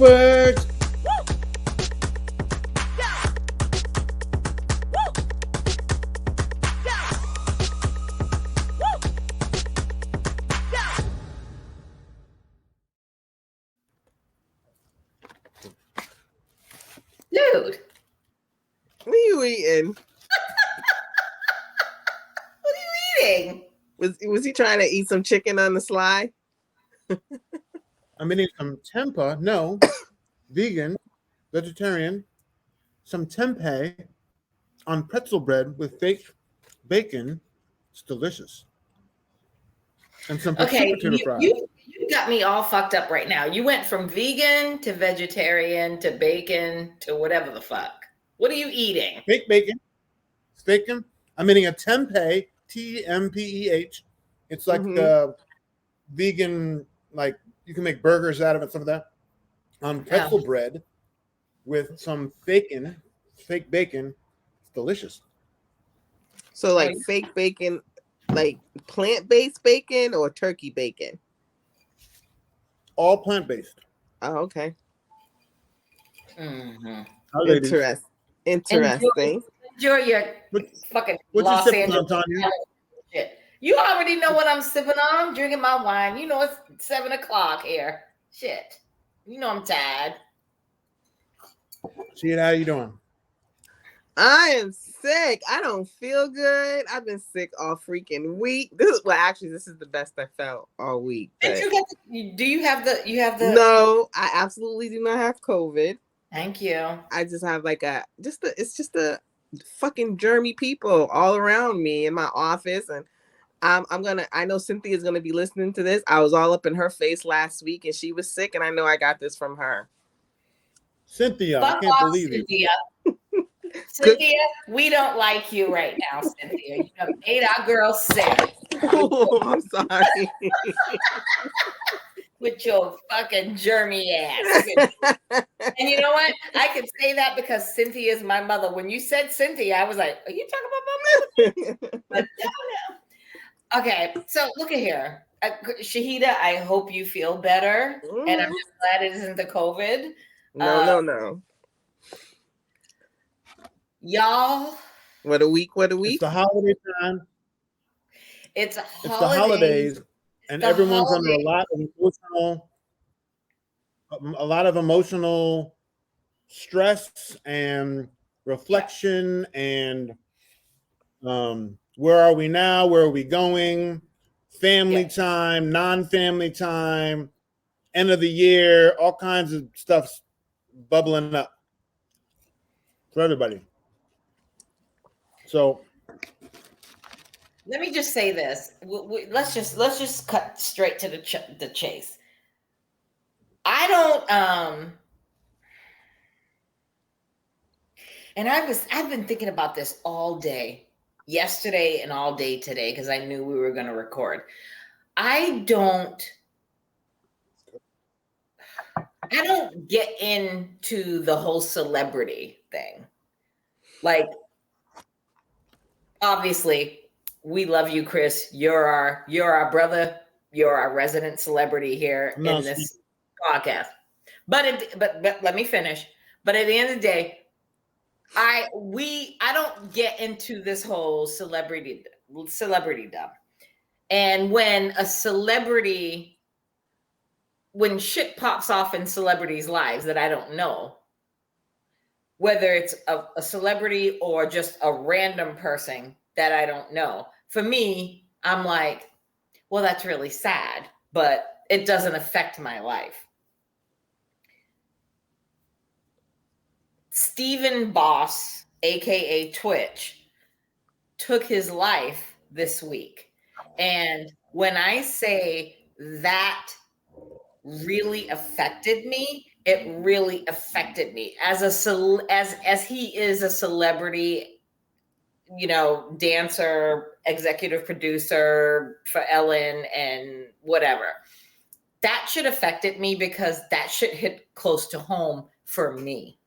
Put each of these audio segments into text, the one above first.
works. Dude, What are you eating? what are you eating? Was he trying to eat some chicken on the sly? I'm eating some tempeh. No, vegan, vegetarian. Some tempeh on pretzel bread with fake bacon. It's delicious. And some sweet Okay, potato fries. you got me all fucked up right now. You went from vegan to vegetarian to bacon to whatever the fuck. What are you eating? Fake bacon. It's bacon. I'm eating a tempeh, T-M-P-E-H. It's like vegan, like you can make burgers out of it, some of that. On pretzel bread with some fake bacon. It's delicious. So like fake bacon, like plant-based bacon or turkey bacon? All plant-based. Oh, okay. Mm-hmm. Interesting. Enjoy your fucking Los Angeles shit. You already know what I'm sipping on. I'm drinking my wine. You know it's 7:00 here. Shit. You know I'm tired. See, how you doing? I am sick. I don't feel good. I've been sick all freaking week. This is the best I felt all week. Did you have the No, I absolutely do not have COVID. Thank you. I just have it's just a fucking germy people all around me in my office, and I know Cynthia's gonna be listening to this. I was all up in her face last week and she was sick, and I know I got this from her. Cynthia, I can't believe Cynthia. Cynthia, we don't like you right now, Cynthia. You have made our girl sick. Oh, I'm sorry. With your fucking germy ass. And you know what? I can say that because Cynthia is my mother. When you said Cynthia, I was like, are you talking about my mother? But no. Okay, so look at here. Shahida, I hope you feel better. And I'm just glad it isn't the COVID. No. Y'all. What a week. It's the holiday time. It's the holidays. And everyone's under a lot of emotional stress and reflection and where are we now? Where are we going? Family time, non-family time, end of the year, all kinds of stuff bubbling up for everybody. So let me just say this. Let's just cut straight to the chase. I don't and I've been thinking about this all day yesterday and all day today because I knew we were going to record. I don't get into the whole celebrity thing. Like, obviously, we love you, Chris. You're our brother. You're our resident celebrity here in this podcast. But let me finish. But at the end of the day, I don't get into this whole celebrity dump. And when shit pops off in celebrities' lives that I don't know, whether it's a celebrity or just a random person that I don't know, for me, I'm like, well, that's really sad, but it doesn't affect my life. Stephen Boss, aka Twitch, took his life this week. And when I say that really affected me, it really affected me as he is a celebrity, dancer, executive producer for Ellen and whatever. That should affected me because that shit hit close to home for me.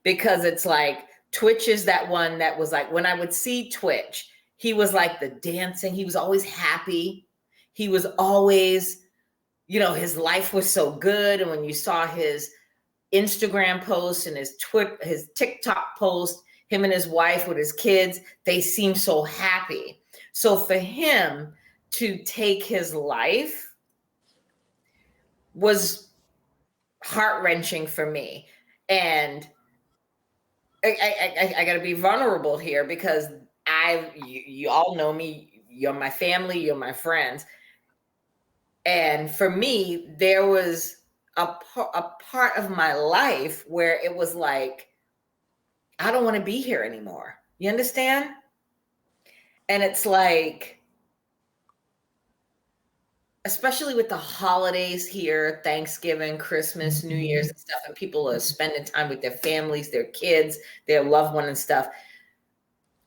Because it's like Twitch is that one that was like, when I would see Twitch, he was like the dancing. He was always happy. He was always you know, his life was so good. And when you saw his Instagram posts and his TikTok post, him and his wife with his kids, they seem so happy. So for him to take his life was heart-wrenching for me. And I got to be vulnerable here because you all know me. You're my family. You're my friends. And for me, there was a part of my life where it was like, I don't want to be here anymore. You understand? And it's like, especially with the holidays here, Thanksgiving, Christmas, New Year's and stuff, and people are spending time with their families, their kids, their loved one and stuff.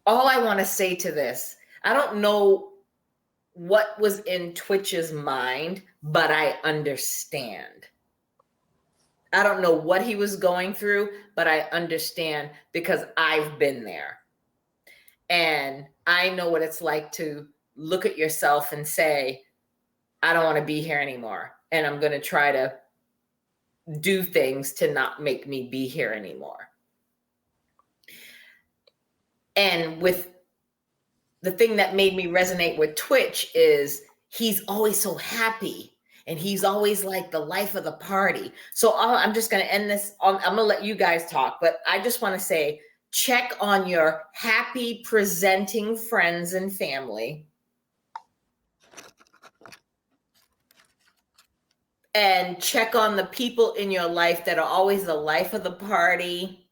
All I want to say to this, I don't know what was in Twitch's mind, but I understand. I don't know what he was going through, but I understand because I've been there. And I know what it's like to look at yourself and say, I don't want to be here anymore. And I'm going to try to do things to not make me be here anymore. And with the thing that made me resonate with Twitch is he's always so happy. And he's always like the life of the party. So I'm just going to end this. I'm going to let you guys talk. But I just want to say, check on your happy presenting friends and family. And check on the people in your life that are always the life of the party,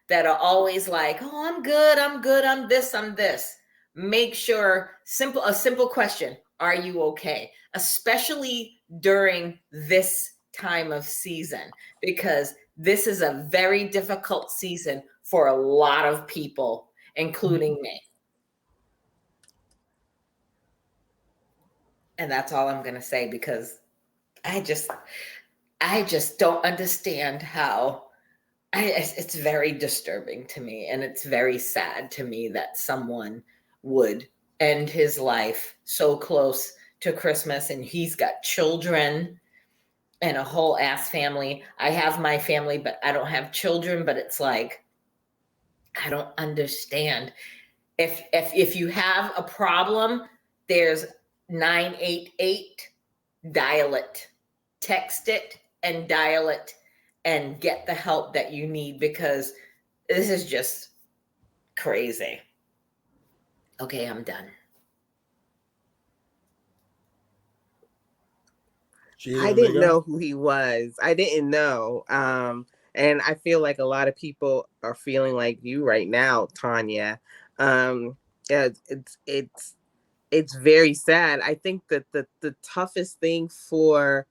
that are always like, oh, I'm good, I'm this. Make sure, a simple question, are you okay? Especially during this time of season, because this is a very difficult season for a lot of people, including me. And that's all I'm going to say, because I just don't understand how it's very disturbing to me, and it's very sad to me that someone would end his life so close to Christmas, and he's got children and a whole ass family. I have my family, but I don't have children, but it's like, I don't understand. If you have a problem, there's 988, dial it, text it and dial it and get the help that you need, because this is just crazy. Okay, I'm done. I didn't know who he was. I didn't know. And I feel like a lot of people are feeling like you right now, Tanya. Yeah, it's very sad. I think that the toughest thing for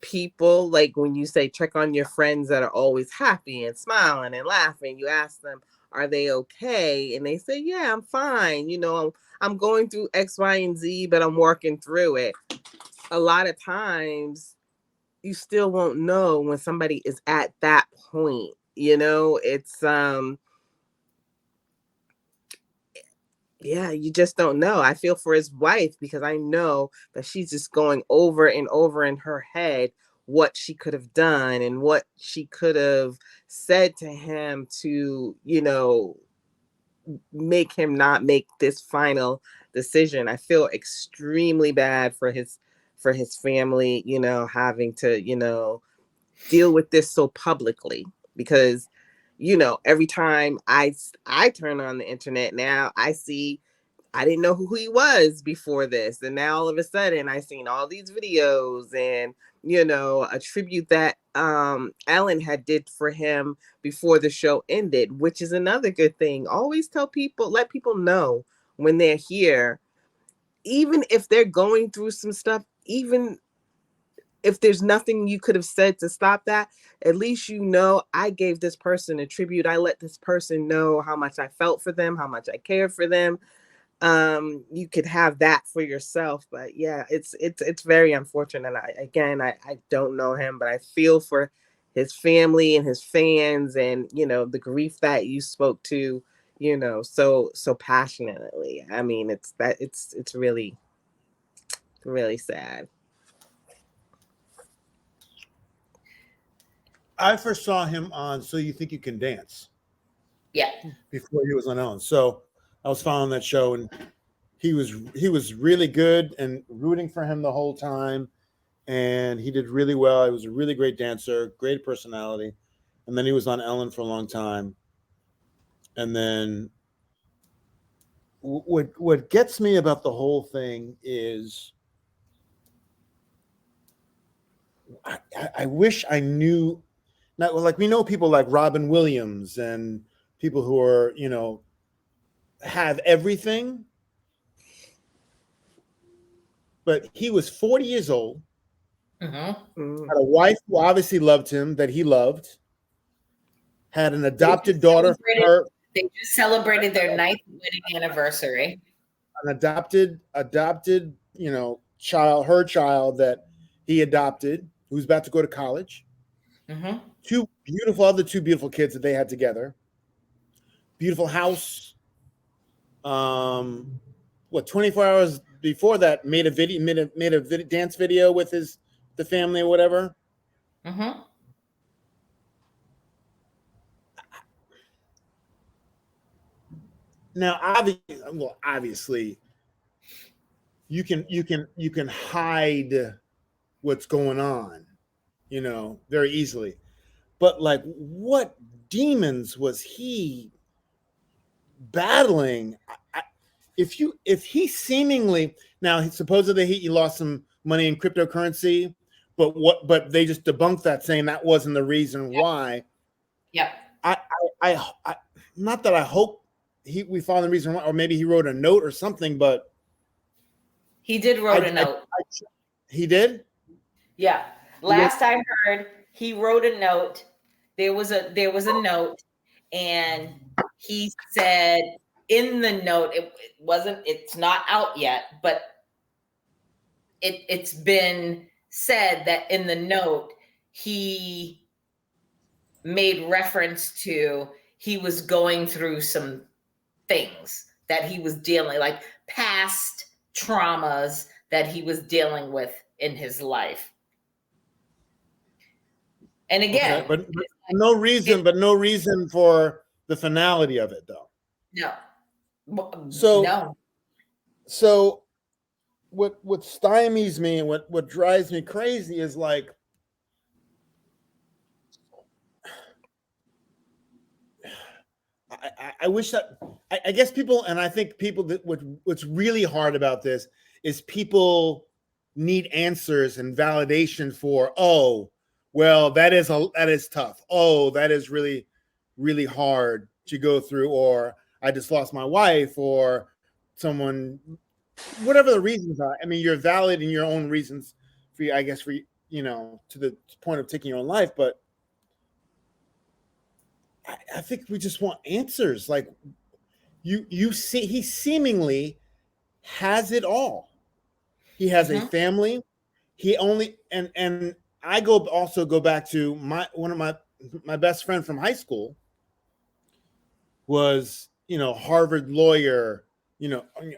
people, like when you say check on your friends that are always happy and smiling and laughing, you ask them, are they okay? And they say, yeah, I'm fine. You know, I'm going through X, Y, and Z, but I'm working through it. A lot of times you still won't know when somebody is at that point. You know, it's yeah, you just don't know. I feel for his wife, because I know that she's just going over and over in her head what she could have done and what she could have said to him to, you know, make him not make this final decision. I feel extremely bad for his family, you know, having to, you know, deal with this so publicly, because you know, every time I turn on the internet now, I see, I didn't know who he was before this, and now all of a sudden I seen all these videos and, you know, a tribute that Ellen had did for him before the show ended, which is another good thing. Always tell people, let people know when they're here, even if they're going through some stuff, even if there's nothing you could have said to stop that, at least you know, I gave this person a tribute. I let this person know how much I felt for them, how much I cared for them. You could have that for yourself. But yeah, it's very unfortunate. I don't know him, but I feel for his family and his fans, and you know, the grief that you spoke to, you know, so passionately. I mean, it's really, really sad. I first saw him on So You Think You Can Dance. Yeah. Before he was on Ellen. So I was following that show, and he was really good and rooting for him the whole time. And he did really well. He was a really great dancer, great personality. And then he was on Ellen for a long time. And then what gets me about the whole thing is I wish I knew. Not like we know people like Robin Williams and people who are, have everything. But he was 40 years old, had a wife who obviously loved him, that he loved, had an adopted daughter. They just celebrated their 9th wedding anniversary. An adopted, child, her child that he adopted, who's about to go to college. Two beautiful kids that they had together. Beautiful house. 24 hours before that, made a dance video with the family or whatever. Now, obviously, you can hide what's going on, very easily. But like, what demons was he battling? If he seemingly, now supposedly he lost some money in cryptocurrency, but they just debunked that, saying that wasn't the reason why. Yeah. I not that I hope we found the reason why, or maybe he wrote a note or something, but he did wrote a note. He did? Yeah. Last I heard, he wrote a note. There was a note, and he said in the note, it's not out yet, but it's been said that in the note he made reference to he was going through some things that he was dealing, like past traumas that he was dealing with in his life. And again, okay, but no reason for the finality of it, though. No. So what stymies me and what drives me crazy is like, I wish that I guess people, and I think people that what's really hard about this is people need answers and validation for, oh, well, that is tough. Oh, that is really, really hard to go through, or I just lost my wife, or someone, whatever the reasons are. I mean, you're valid in your own reasons for, I guess, to the point of taking your own life, but I think we just want answers. Like you see, he seemingly has it all. He has a family. He only, and I also go back to one of my best friend from high school was, Harvard lawyer,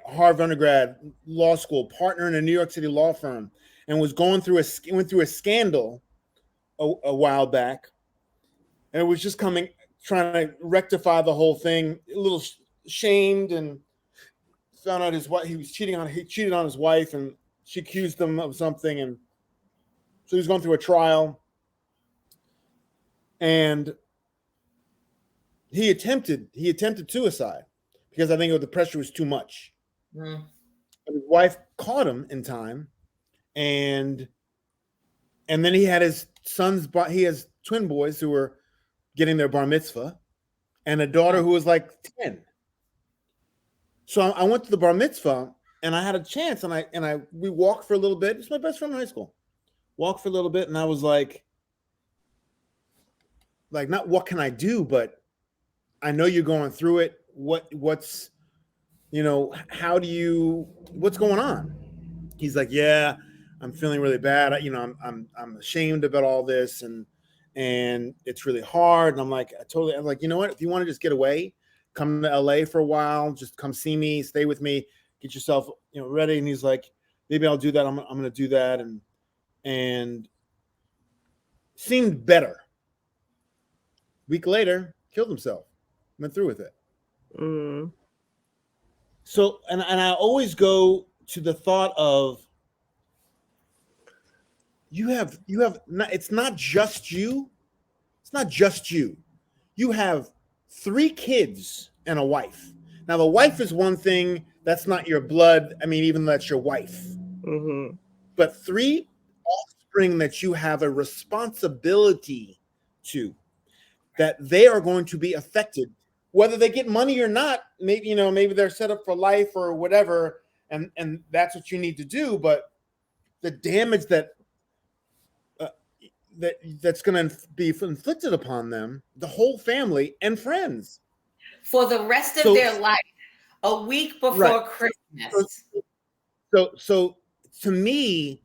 Harvard undergrad, law school, partner in a New York City law firm, and was went through a scandal a while back, and it was just trying to rectify the whole thing, a little shamed, and found out he cheated on his wife, and she accused him of something, and so he was going through a trial, and he attempted suicide because I think the pressure was too much. But his wife caught him in time, and then he had his he has twin boys who were getting their bar mitzvah, and a daughter who was like 10. So I went to the bar mitzvah, and I had a chance, and we walked for a little bit. It's my best friend in high school. Walked for a little bit, and I was like, not what can I do, but I know you're going through it. What's what's going on? He's like, yeah, I'm feeling really bad. I'm ashamed about all this, and it's really hard. And I'm like, you know what? If you want to just get away, come to LA for a while, just come see me, stay with me, get yourself, ready. And he's like, maybe I'll do that. I'm going to do that. And seemed better. week later, killed himself. Went through with it. Mm. So, and I always go to the thought of you have not, it's not just you. It's not just you. You have 3 kids and a wife. Now, the wife is one thing. That's not your blood. I mean, even though that's your wife. Mm-hmm. But 3 offspring that you have a responsibility to, that they are going to be affected, whether they get money or not. Maybe, maybe they're set up for life or whatever, and that's what you need to do. But the damage that's going to be inflicted upon them, the whole family and friends, for the rest of their life, a week before right. Christmas. So to me,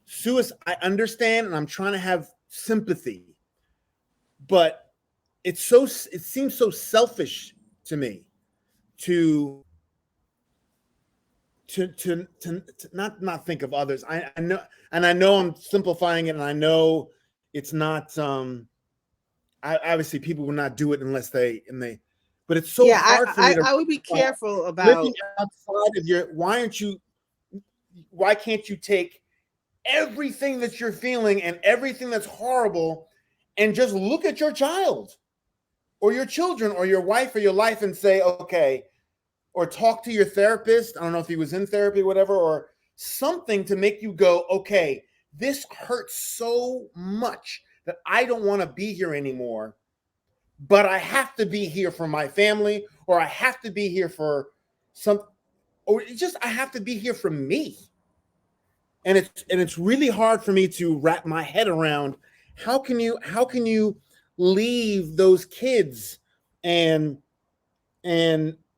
suicide, I understand, and I'm trying to have sympathy, but it seems so selfish to me to not think of others. I know, and I know I'm simplifying it, and I know it's not. Obviously, people will not do it unless they. But it's so hard for me to. I would be careful about living outside of your. Why can't you take everything that you're feeling and everything that's horrible, and just look at your child, or your children, or your wife, or your life, and say, okay. Or talk to your therapist. I don't know if he was in therapy, whatever, or something to make you go, okay, this hurts so much that I don't want to be here anymore, but I have to be here for my family, or I have to be here for I have to be here for me. And it's really hard for me to wrap my head around how can you leave those kids and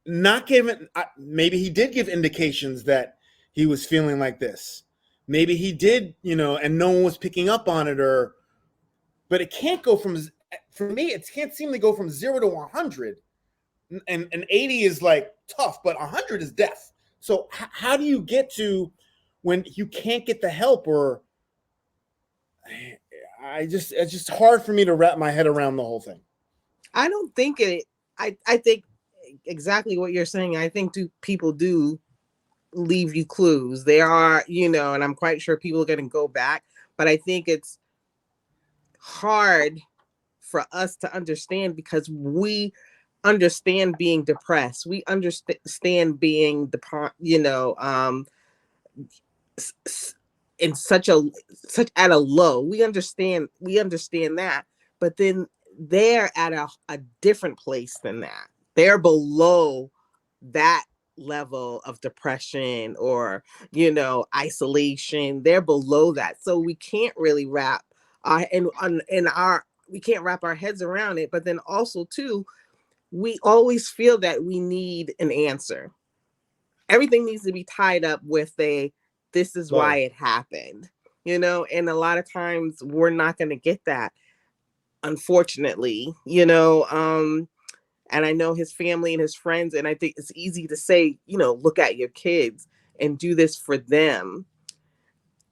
not given, maybe he did give indications that he was feeling like this. Maybe he did, and no one was picking up on it, but it can't go for me, it can't seem to go from 0 to 100. And 80 is like tough, but 100 is death. So how do you get to when you can't get the help, or it's just hard for me to wrap my head around the whole thing. I don't think I think exactly what you're saying. I think people do leave you clues. They are, and I'm quite sure people are going to go back, but I think it's hard for us to understand because we understand being depressed. We understand being in such at a low. We understand that, but then they're at a different place than that. They're below that level of depression or isolation. They're below that, so we can't really wrap we can't wrap our heads around it. But then also too, we always feel that we need an answer. Everything needs to be tied up with this is why it happened, and a lot of times we're not going to get that, unfortunately, and I know his family and his friends, and I think it's easy to say, look at your kids and do this for them.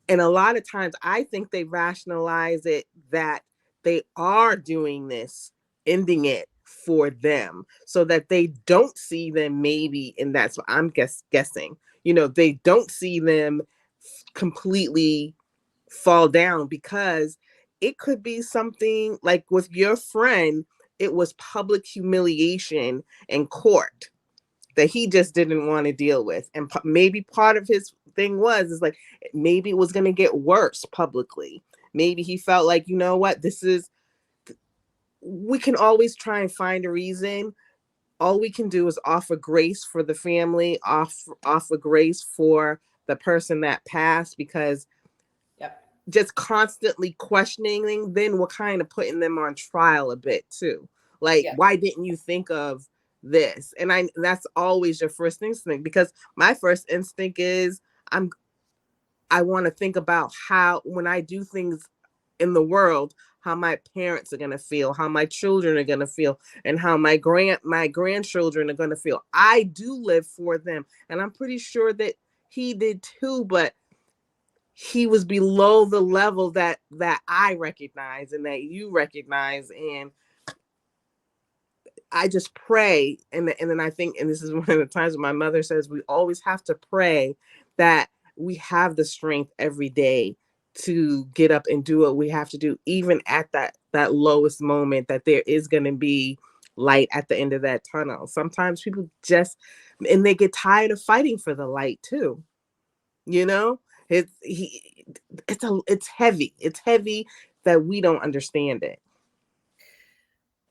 And a lot of times I think they rationalize it that they are doing this, ending it for them so that they don't see them maybe, and that's what I'm guessing, they don't see them completely fall down, because it could be something like with your friend, it was public humiliation in court that he just didn't want to deal with. And maybe part of his thing is like, maybe it was going to get worse publicly. Maybe he felt like, what, we can always try and find a reason. All we can do is offer grace for the family, offer grace for the person that passed, because just constantly questioning, then we're kind of putting them on trial a bit too. Like, why didn't you think of this? And that's always your first instinct, because my first instinct is I want to think about how, when I do things in the world, how my parents are going to feel, how my children are going to feel, and how my grandchildren are going to feel. I do live for them. And I'm pretty sure that he did too, but he was below the level that I recognize and that you recognize. And I just pray, and then I think, and this is one of the times when my mother says we always have to pray that we have the strength every day to get up and do what we have to do, even at that lowest moment, that there is going to be light at the end of that tunnel. Sometimes people just, and they get tired of fighting for the light too. You know, it's heavy. It's heavy that we don't understand it.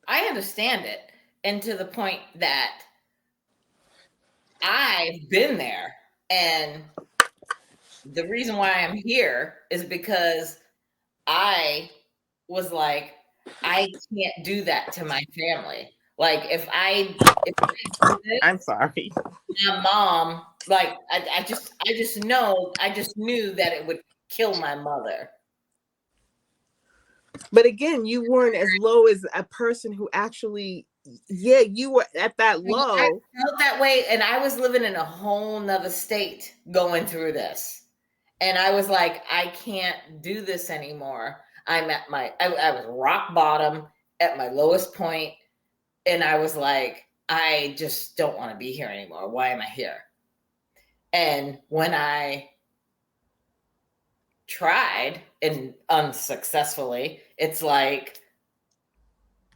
I understand it, and to the point that I've been there, and the reason why I'm here is because I was like, I can't do that to my family. Like if I do this, I'm sorry. my mom, like I just knew that it would kill my mother. But again, you weren't as low as a person who actually, you were at that low. I felt that way, and I was living in a whole nother state going through this. And I was like, I can't do this anymore. I'm at I was rock bottom at my lowest point. And I was like, I just don't want to be here anymore. Why am I here? And when I tried and unsuccessfully, it's like,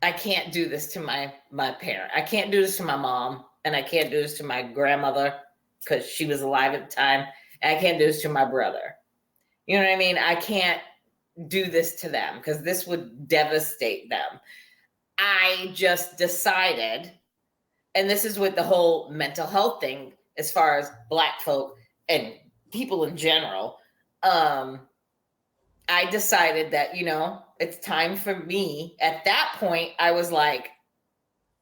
I can't do this to my parent. I can't do this to my mom, and I can't do this to my grandmother because she was alive at the time. And I can't do this to my brother. You know what I mean? I can't do this to them because this would devastate them. I just decided, and this is with the whole mental health thing, as far as Black folk and people in general, I decided that, it's time for me. At that point, I was like,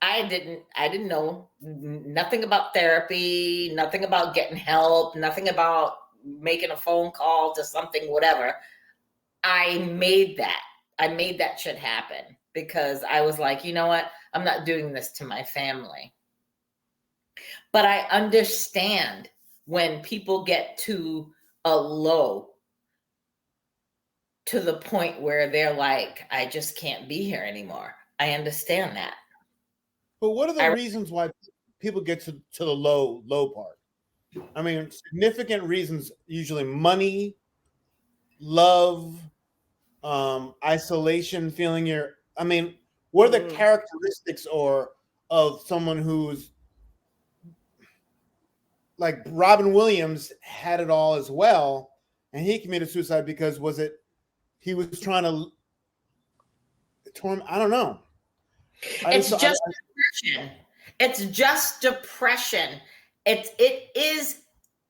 I didn't know nothing about therapy, nothing about getting help, nothing about making a phone call to something, whatever. I made that shit happen because I was like, you know what? I'm not doing this to my family. But I understand when people get to a low, to the point where they're like, I just can't be here anymore. I understand that. But what are the reasons why people get to the low part? I mean, significant reasons, usually money, love, isolation, feeling what are the characteristics of someone who's like Robin Williams had it all as well, and he committed suicide because he was trying to I don't know. It's just depression. It's just depression. It is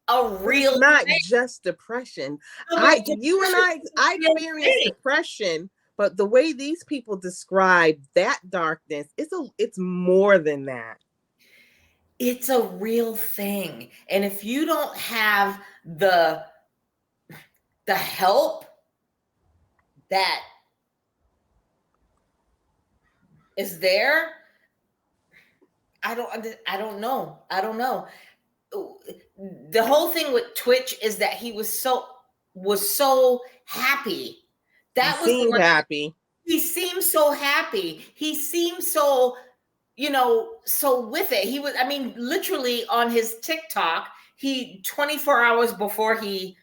a real. It's not just depression. I experienced depression, but the way these people describe that darkness, it's more than that. It's a real thing, and if you don't have the help that is there, I don't know. The whole thing with Twitch is that he was so happy. That he seemed happy. He seemed so happy. He seemed so, so with it. He was, literally on his TikTok, 24 hours before he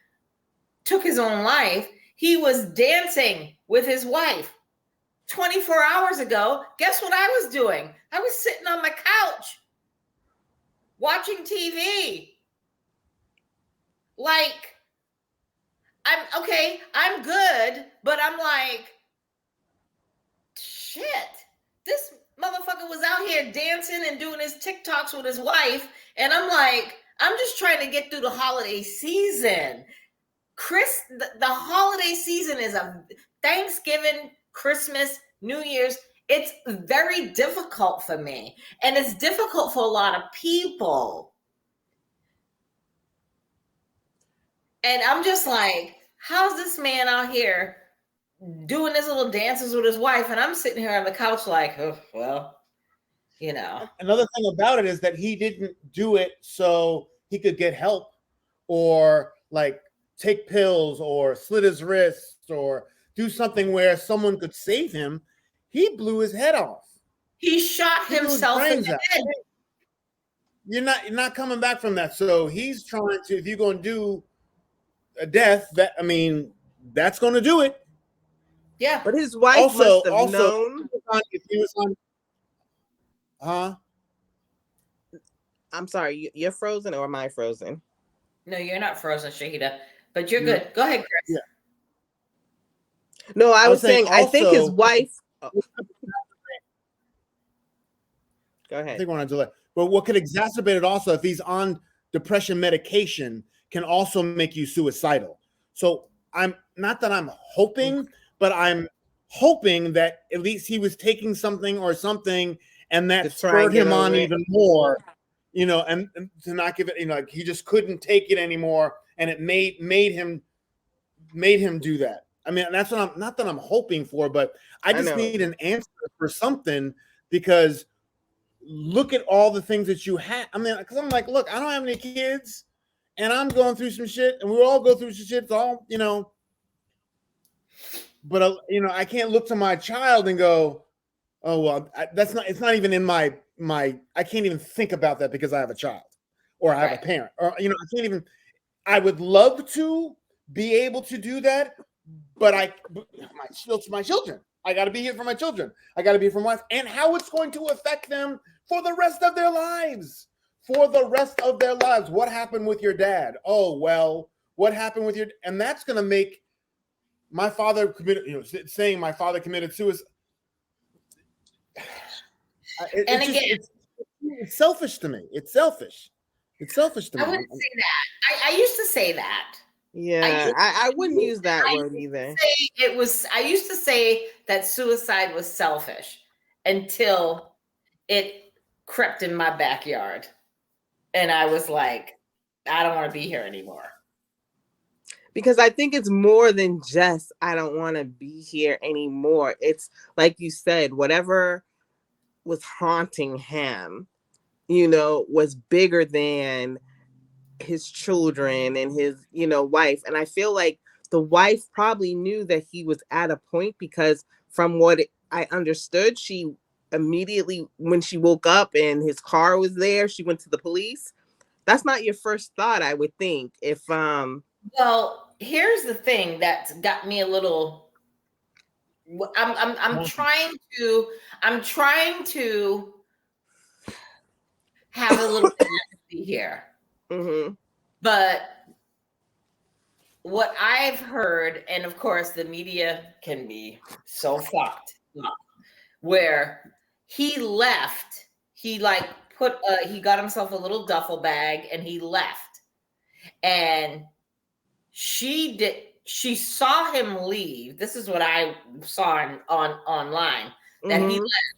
took his own life, he was dancing with his wife. 24 hours ago, guess what I was doing? I was sitting on my couch watching TV. Like, I'm good, but I'm like, shit, this motherfucker was out here dancing and doing his TikToks with his wife, and I'm like, I'm just trying to get through the holiday season. Chris, the holiday season is a Thanksgiving, Christmas, New Year's. It's very difficult for me, and it's difficult for a lot of people. And I'm just like, how's this man out here doing his little dances with his wife? And I'm sitting here on the couch like, oh, well, Another thing about it is that he didn't do it so he could get help or like take pills or slit his wrists or do something where someone could save him. He blew his head off. He shot Blew his himself in brains the out. head. You're not coming back from that. So he's trying to. If you're going to do a death, that's going to do it. Yeah. But his wife must have Also, known. if he was on, huh? I'm sorry, you're frozen or am I frozen? No, you're not frozen, Shahida, but you're good. Go ahead, Chris. Yeah. No, I was saying I think his also, wife. Oh. Go I ahead. think we're on delay. But what could exacerbate it also, if he's on depression medication, can also make you suicidal. So I'm not that I'm hoping, but I'm hoping that at least he was taking something, and that spurred him on even more, and to not give it, like he just couldn't take it anymore, and it made him do that. I mean, that's what I'm not that I'm hoping for, but I just need an answer for something, because look at all the things that you have. I mean, because I'm like, look, I don't have any kids, and I'm going through some shit, and we all go through some shit. It's all, but I can't look to my child and go, oh well, that's not. It's not even in my. I can't even think about that because I have a child, or I have a parent, or I can't even. I would love to be able to do that, but my children. I got to be here for my children. I got to be here for my wife, and how it's going to affect them for the rest of their lives. For the rest of their lives, what happened with your dad? Oh well, what happened with your? And that's going to make my father committed. Saying my father committed suicide. It's selfish to me. It's selfish. It's selfish to me. I wouldn't say that. I used to say that. Yeah, I wouldn't use that word either. I used to say that suicide was selfish until it crept in my backyard. And I was like, I don't want to be here anymore. Because I think it's more than just, I don't want to be here anymore. It's like you said, whatever was haunting him, was bigger than his children and his, wife. And I feel like the wife probably knew that he was at a point, because from what I understood, she immediately, when she woke up and his car was there, she went to the police. That's not your first thought, I would think. If well, here's the thing that's got me a little. I'm trying to have a little empathy here. Mm-hmm. But what I've heard, and of course the media can be so fucked up, where he left, he got himself a little duffel bag and he left. And she saw him leave. This is what I saw on online, that he left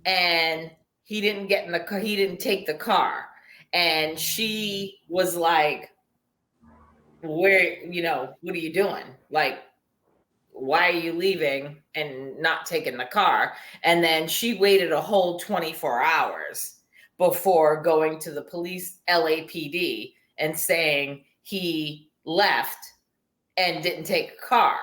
and he didn't get in the car, he didn't take the car. And she was like, where, what are you doing? Like, why are you leaving and not taking the car? And then she waited a whole 24 hours before going to the police, LAPD, and saying he left and didn't take a car.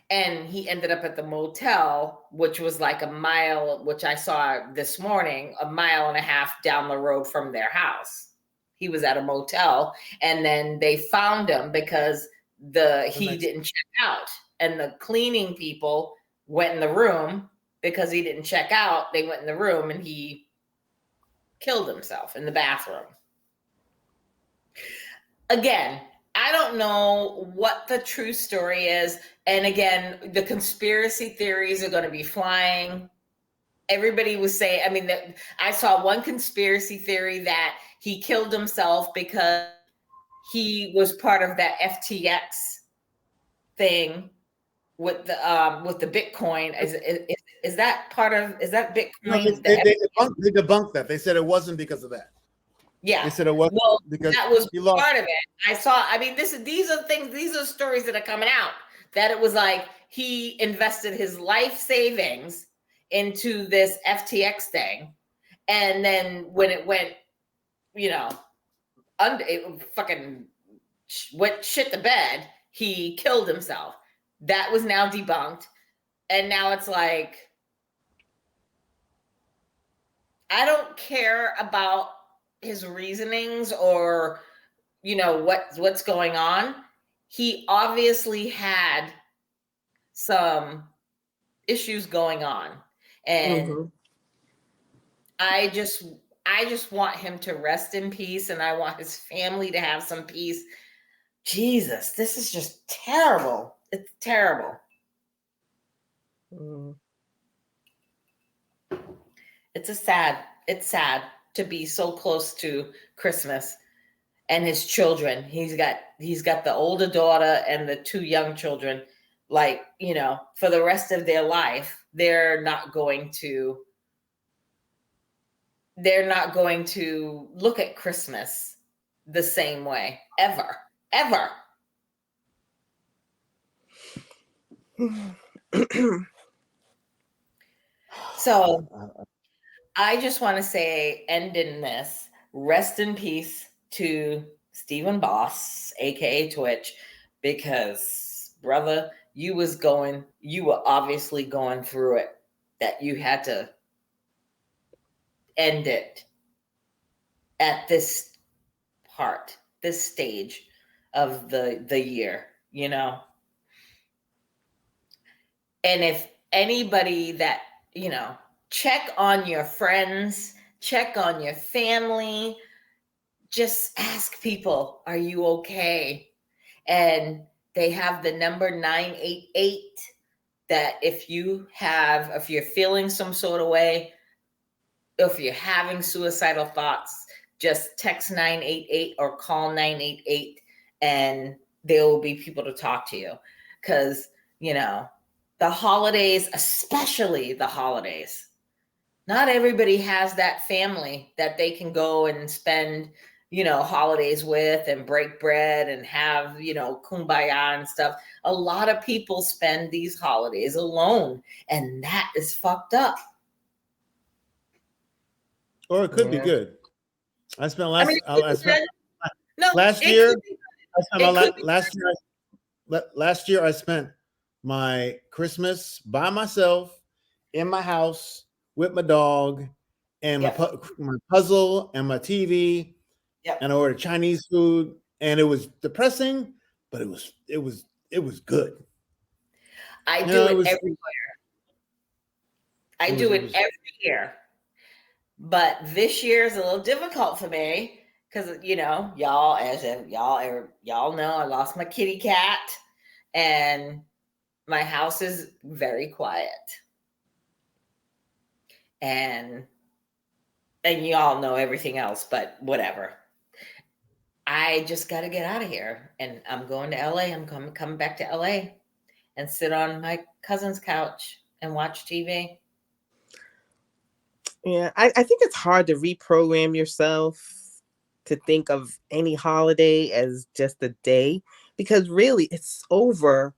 And he ended up at the motel, which was like a mile, which I saw this morning, a mile and a half down the road from their house. He was at a motel, and then they found him because he didn't check out, and the cleaning people went in the room because he didn't check out. They went in the room and he killed himself in the bathroom. Again, I don't know what the true story is. And again, the conspiracy theories are going to be flying. Everybody was saying, I saw one conspiracy theory that he killed himself because he was part of that FTX thing with the Bitcoin. Is that Bitcoin? No, they debunked that. They said it wasn't because of that. Yeah, they said it wasn't because that was part of it. I saw. These are things. These are stories that are coming out. That it was like he invested his life savings into this FTX thing, and then when it went, it fucking went shit the bed, he killed himself. That was now debunked, and now it's like, I don't care about his reasonings or, you know, what's going on. He obviously had some issues going on, and I just want him to rest in peace, and I want his family to have some peace. Jesus, this is just terrible. It's terrible. It's sad to be so close to Christmas and his children. He's got the older daughter and the two young children. Like, you know, for the rest of their life, they're not going to look at Christmas the same way ever. So I just want to say, ending this, rest in peace to Stephen Boss, aka Twitch, because brother, you were obviously going through it, that you had to end it at this stage of the year, you know. And if anybody that, you know, check on your friends, check on your family, just ask people, are you okay? And they have the number 988, that if you're feeling some sort of way, if you're having suicidal thoughts, just text 988 or call 988, and there will be people to talk to you. Because, you know, the holidays, especially the holidays, not everybody has that family that they can go and spend, you know, holidays with and break bread and have, you know, kumbaya and stuff. A lot of people spend these holidays alone, and that is fucked up. Or it could be good. I spent last year I spent my Christmas by myself in my house with my dog and my puzzle and my TV. And I ordered Chinese food, and it was depressing, but it was good. I do it everywhere. I do it every year. But this year is a little difficult for me because, you know, y'all know, I lost my kitty cat, and my house is very quiet. And y'all know everything else, but whatever. I just got to get out of here, and I'm going to LA. I'm coming back to LA and sit on my cousin's couch and watch TV. Yeah, I think it's hard to reprogram yourself to think of any holiday as just a day, because really it's over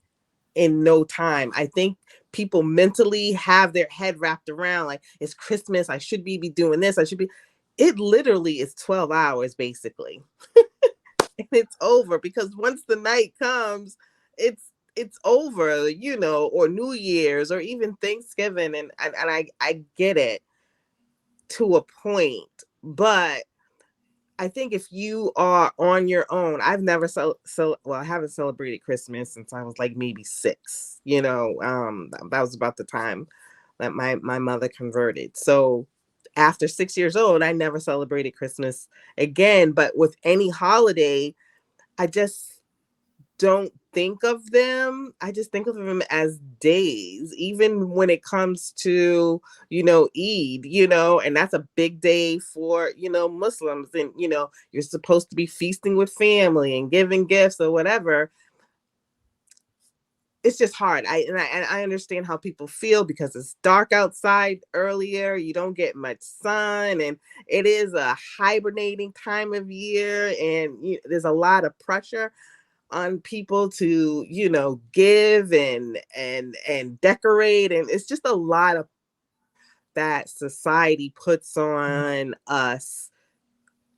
in no time. I think people mentally have their head wrapped around, like, it's Christmas, I should be doing this, it literally is 12 hours basically. And it's over, because once the night comes, it's over, you know, or New Year's or even Thanksgiving. And I get it to a point, but I think if you are on your own, I've never I haven't celebrated Christmas since I was like maybe 6, you know. That was about the time that my mother converted. So after 6 years old, I never celebrated Christmas again. But with any holiday, I just don't think of them. I just think of them as days, even when it comes to, you know, Eid, you know, and that's a big day for, you know, Muslims. And, you know, you're supposed to be feasting with family and giving gifts or whatever. It's just hard. I understand how people feel, because it's dark outside earlier. You don't get much sun, and it is a hibernating time of year, and there's a lot of pressure on people to, you know, give and decorate, and it's just a lot of that society puts on us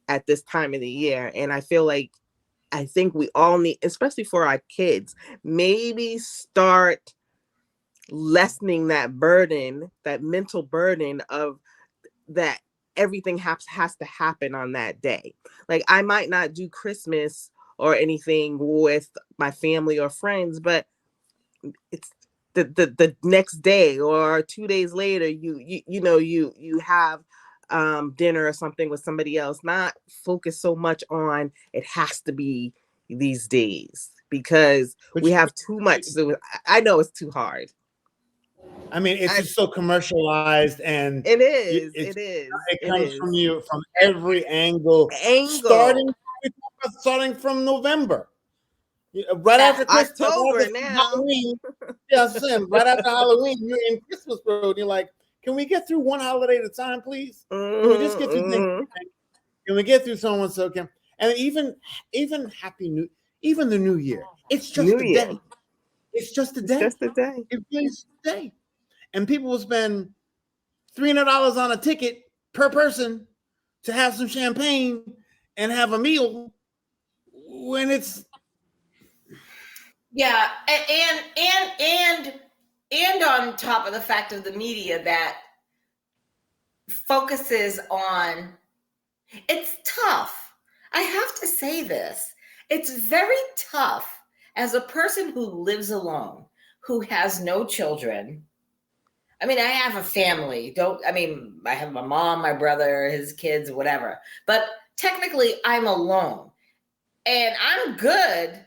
at this time of the year. And I think we all need, especially for our kids, maybe start lessening that burden, that mental burden of that everything has to happen on that day. Like I might not do Christmas or anything with my family or friends, but it's the next day or 2 days later, you have dinner or something with somebody else. Not focus so much on it has to be these days because we have too much. So I know it's too hard. I mean, it's just so commercialized, and it is. It comes is from you from every angle. Starting from November, right after Christmas, October now. Halloween. Yeah, I'm saying right after Halloween, you're in Christmas mode. You're like, can we get through one holiday at a time, please? Can we just get through Thanksgiving? Can we get through someone so can? And even even the New Year. It's just a day. It's just a day. Just a day. It's just a day. And people will spend $300 on a ticket per person to have some champagne and have a meal when it's and on top of the fact of the media that focuses on, it's tough. I have to say this. It's very tough as a person who lives alone, who has no children. I mean, I have a family. I have my mom, my brother, his kids, whatever. But technically, I'm alone. And I'm good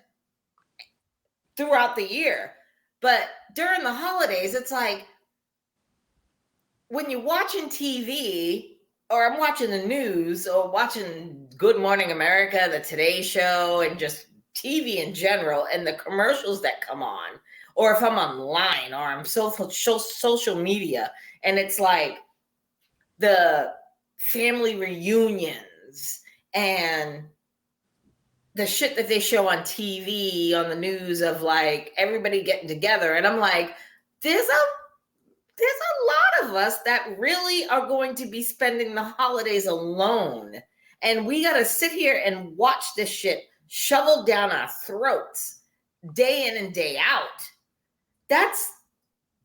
throughout the year. But during the holidays, it's like when you're watching TV, or I'm watching the news, or watching Good Morning America, the Today Show, and just TV in general, and the commercials that come on, or if I'm online or I'm social media, and it's like the family reunions and the shit that they show on TV, on the news of like everybody getting together. And I'm like, there's a lot of us that really are going to be spending the holidays alone. And we got to sit here and watch this shit shoveled down our throats day in and day out. That's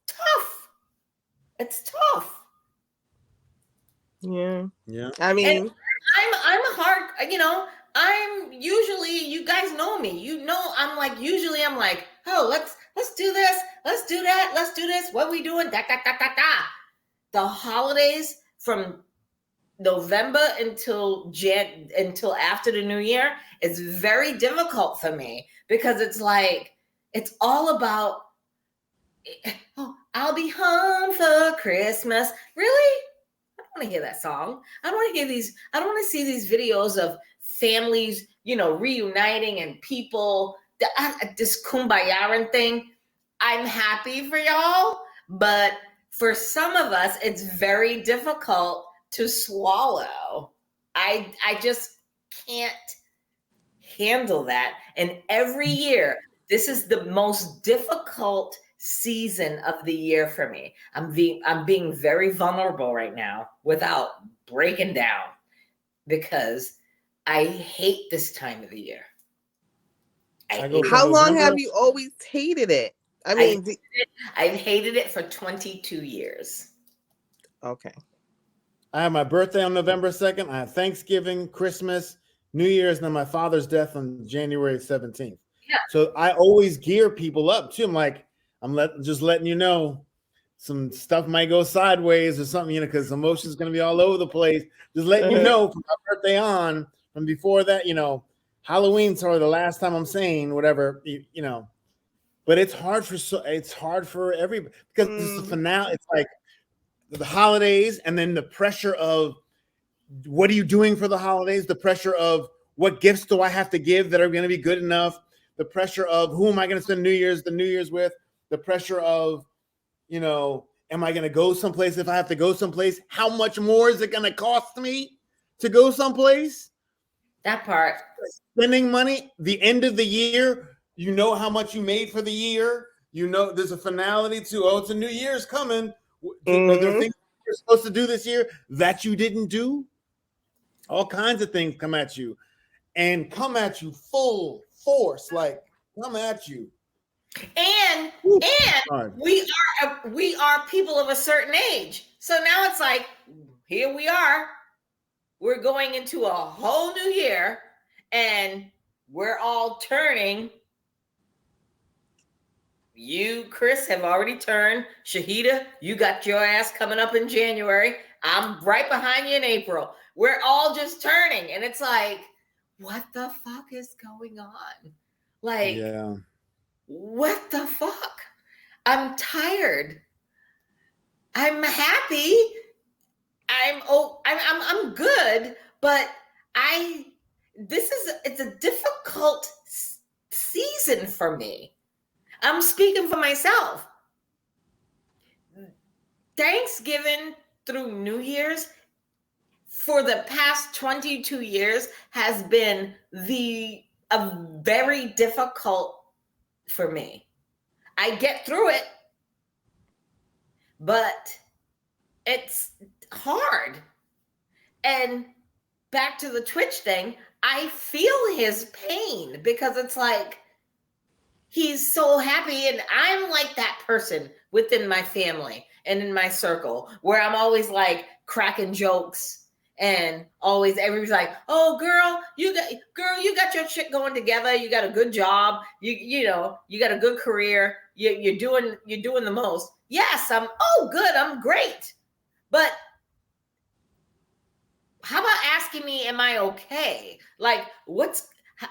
tough. It's tough. Yeah. I mean, and I'm hard, I'm usually, you guys know me, I'm like, oh, let's do this. Let's do that. Let's do this. What are we doing? The holidays from November until after the New Year is very difficult for me because it's like, it's all about, oh, I'll be home for Christmas. Really? I don't want to hear that song. I don't want to see these videos of families, reuniting and people, this kumbaya thing. I'm happy for y'all, but for some of us, it's very difficult to swallow. I just can't handle that. And every year, this is the most difficult season of the year for me. I'm being very vulnerable right now without breaking down because I hate this time of the year. How long have you always hated it? I mean, I've hated it for 22 years. Okay. I have my birthday on November 2nd. I have Thanksgiving, Christmas, New Year's, and then my father's death on January 17th. Yeah. So I always gear people up too. I'm like, just letting you know some stuff might go sideways or something, because emotions going to be all over the place. Just letting you know from my birthday on, from before that, Halloween's sort of the last time I'm saying whatever, but it's hard for everybody because it's the finale. It's like the holidays and then the pressure of what are you doing for the holidays? The pressure of what gifts do I have to give that are going to be good enough? The pressure of who am I going to spend the New Year's with? The pressure of, am I going to go someplace? If I have to go someplace, how much more is it going to cost me to go someplace? That part. Spending money, the end of the year, how much you made for the year. There's a finality to, it's a New Year's coming. Are there things you're supposed to do this year that you didn't do? All kinds of things come at you full force, like come at you. And we are people of a certain age. So now it's like, here we are. we're going into a whole new year and we're all turning. You, Chris, have already turned. Shahida, you got your ass coming up in January. I'm right behind you in April. We're all just turning. And it's like, what the fuck is going on? Like, yeah. What the fuck? I'm tired. I'm happy. I'm good, but it's a difficult season for me. I'm speaking for myself. Thanksgiving through New Year's for the past 22 years has been a very difficult for me. I get through it, but it's hard. And back to the Twitch thing, I feel his pain because it's like he's so happy, and I'm like that person within my family and in my circle where I'm always like cracking jokes, and always everybody's like, "Oh, girl, you got your shit going together. You got a good job. You got a good career. You're doing the most." Yes, good. I'm great. But how about asking me, am I okay? Like,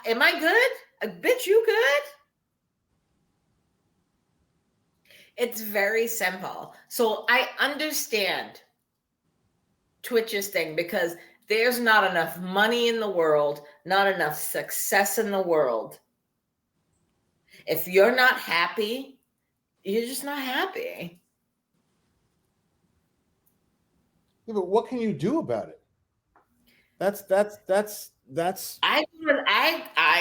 am I good? Bitch, you good? It's very simple. So I understand Twitch's thing because there's not enough money in the world, not enough success in the world. If you're not happy, you're just not happy. Yeah, but what can you do about it? That's. I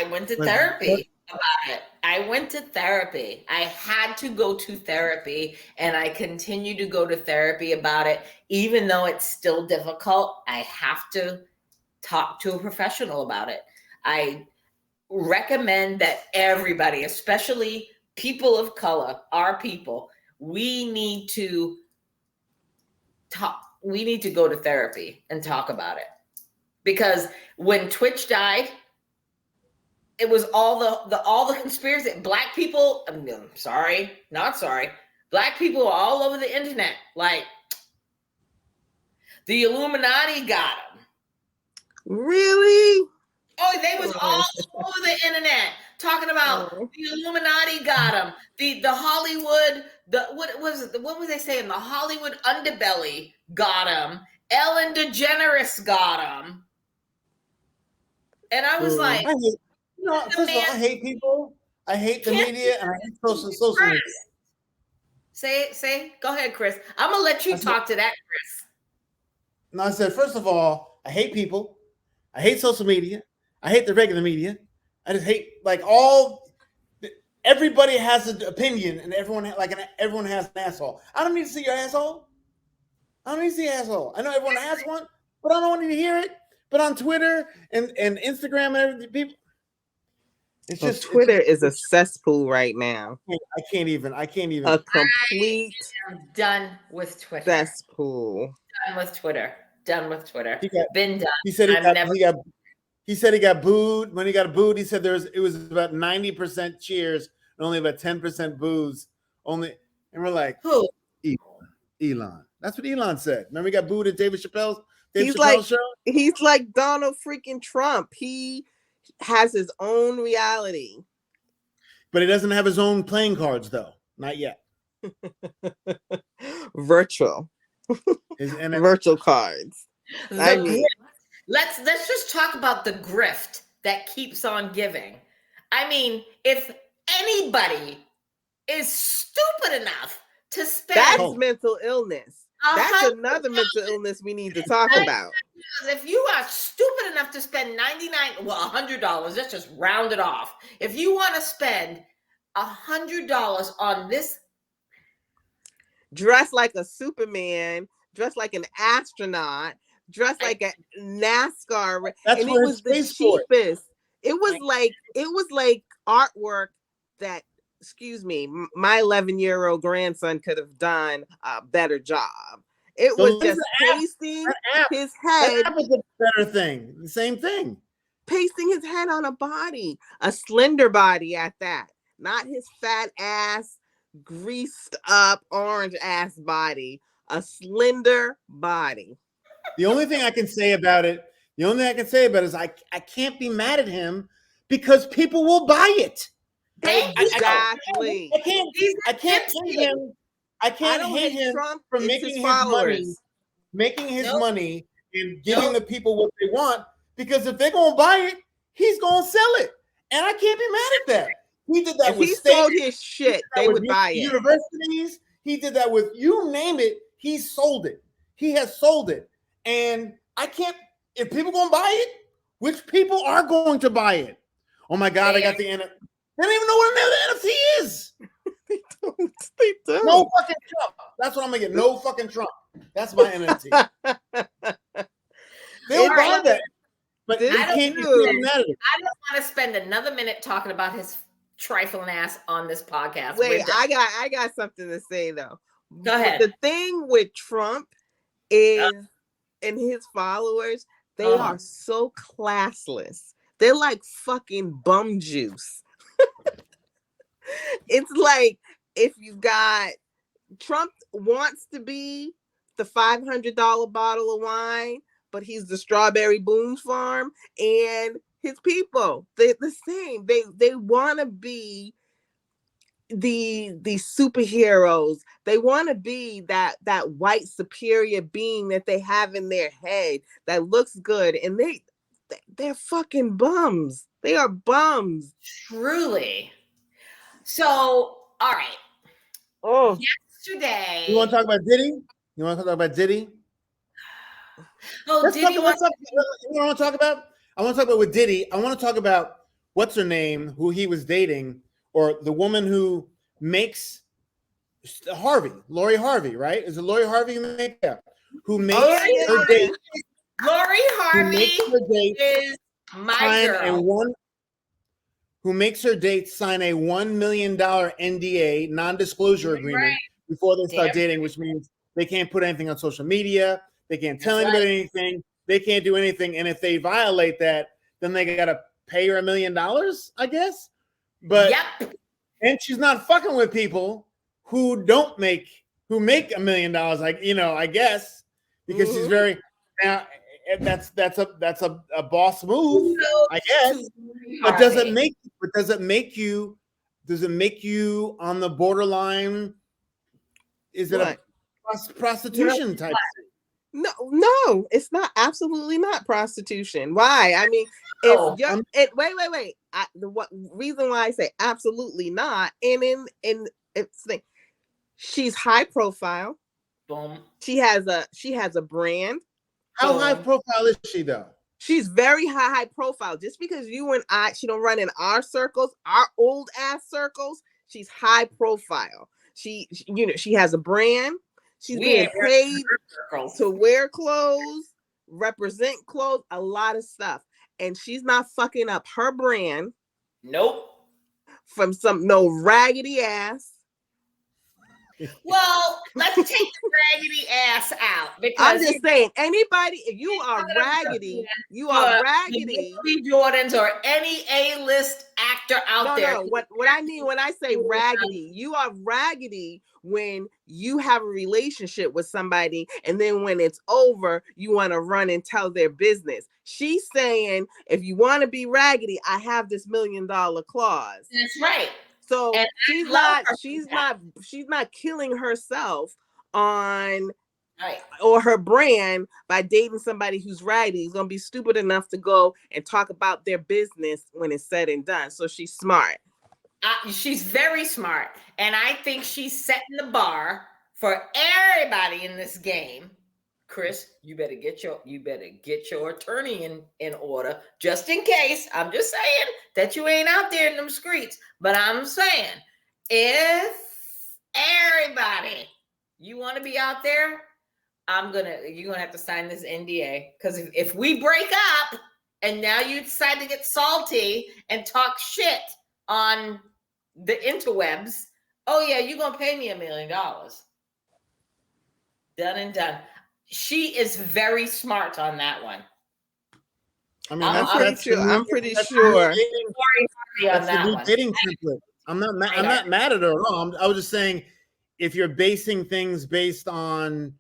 went to therapy about it. I went to therapy. I had to go to therapy, and I continue to go to therapy about it, even though it's still difficult. I have to talk to a professional about it. I recommend that everybody, especially people of color, our people, we need to talk. We need to go to therapy and talk about it. Because when Twitch died, it was all the conspiracy. Black people, Black people are all over the internet. Like, the Illuminati got them. Really? Oh, they was all over the internet talking about the Illuminati got them. The Hollywood, what was they saying? The Hollywood underbelly got them. Ellen DeGeneres got them. And I was like, first of all, I hate people. I hate the media, and I hate social media. Say, go ahead, Chris. I'm gonna let you talk to that, Chris. No, I said, first of all, I hate people. I hate social media. I hate the regular media. I just hate everybody has an opinion, and everyone has an asshole. I don't need to see your asshole. I don't need to see your asshole. I know everyone has one, but I don't want to hear it. But on Twitter and Instagram and everything, people. Twitter is a cesspool right now. I can't even. A complete. I'm done with Twitter. Cesspool. Done with Twitter. Been done. He said he got booed. When he got booed, he said it was about 90% cheers and only about 10% boos. And we're like, who? Elon. That's what Elon said. Remember, he got booed at Dave Chappelle's show. He's like Donald freaking Trump. He has his own reality, but he doesn't have his own playing cards, though. Not yet. Virtual cards. Let's just talk about the grift that keeps on giving. I mean, if anybody is stupid enough to spend, that's mental illness. That's another mental illness we need to talk about. If you are stupid enough to spend $100, let's just round it off. If you want to spend $100 on this, dress like a Superman, dress like an astronaut, dress like a NASCAR, and it was the cheapest. It was like artwork that, excuse me, my 11-year-old grandson could have done a better job. It So was there's just an app. pasting That app, his that head, app is a better thing. The same thing. pasting his head on a body, a slender body at that, not his fat ass, greased up, orange ass body, a slender body. The only thing I can say about it, is I can't be mad at him because people will buy it. Thank you. Exactly. I can't hate him. I I can't don't hate hate him Trump. for It's making his his money, Nope. and giving Nope. the people what they want. Because if they're gonna buy it, he's gonna sell it, and I can't be mad at that. He did that If with he states, sold his shit, they would buy it. universities. He did that with you name it. He sold it. He has sold it, and I can't. If people gonna buy it, which people are going to buy it? Oh my God! I got the NFT. They don't even know what an NFT is. They don't. No fucking Trump. That's what I'm gonna get. No fucking Trump. That's my NFT. They'll buy that, but you can't be mad at it. I don't want to spend another minute talking about his trifling ass on this podcast. Wait, I got something to say though. Go ahead. The thing with Trump is, and his followers, they are so classless. They're like fucking bum juice. It's like if you got Trump wants to be the $500 bottle of wine, but he's the Strawberry Boone's Farm, and his people, they're the same. They want to be the superheroes. They want to be that white superior being that they have in their head that looks good, and they're fucking bums. They are bums. Truly. So, all right. Oh, yesterday. You want to talk about Diddy? Oh, Diddy. You want to talk about? I want to talk about with Diddy. I want to talk about what's her name, who he was dating, or the woman who makes Lori Harvey, right? Is it Lori Harvey who makes her date? Lori Harvey is my girl. Who makes her date sign a $1 million NDA, non-disclosure agreement, before they start dating, which means they can't put anything on social media, they can't tell anybody anything, they can't do anything, and if they violate that, then they gotta pay her $1 million, I guess. But and she's not fucking with people who make $1 million, I guess, because she's very now. That's a boss move, I guess. But does it make you on the borderline? Is it a prostitution type thing? No, it's not. Absolutely not prostitution. Why? I mean, wait. The reason why I say absolutely not, she's high profile. Boom. She has a brand. How high profile is she though? She's very high profile. Just because you and she don't run in our circles, our old ass circles. She's high profile. She has a brand. She's being paid to wear clothes, represent clothes, a lot of stuff, and she's not fucking up her brand. Nope. From no raggedy ass. Well, let's take the raggedy ass out, because I'm just saying, anybody, if you are raggedy, you are raggedy. Jordans or any A-list actor out there. No. What I mean when I say raggedy, you are raggedy when you have a relationship with somebody, and then when it's over, you want to run and tell their business. She's saying, if you want to be raggedy, I have this $1 million clause. That's right. So she's not killing herself on or her brand by dating somebody who's raggedy. Who's gonna be stupid enough to go and talk about their business when it's said and done. So she's smart. She's very smart, and I think she's setting the bar for everybody in this game. Chris, you better get your attorney in order, just in case. I'm just saying that you ain't out there in them streets. But I'm saying, if everybody you want to be out there, you're gonna have to sign this NDA. Because if we break up and now you decide to get salty and talk shit on the interwebs, oh yeah, you're gonna pay me $1 million. Done and done. She is very smart on that one. I mean, I'm pretty that's sure. That's the new dating template. I'm not mad at her at all. I was just saying, if you're basing things based on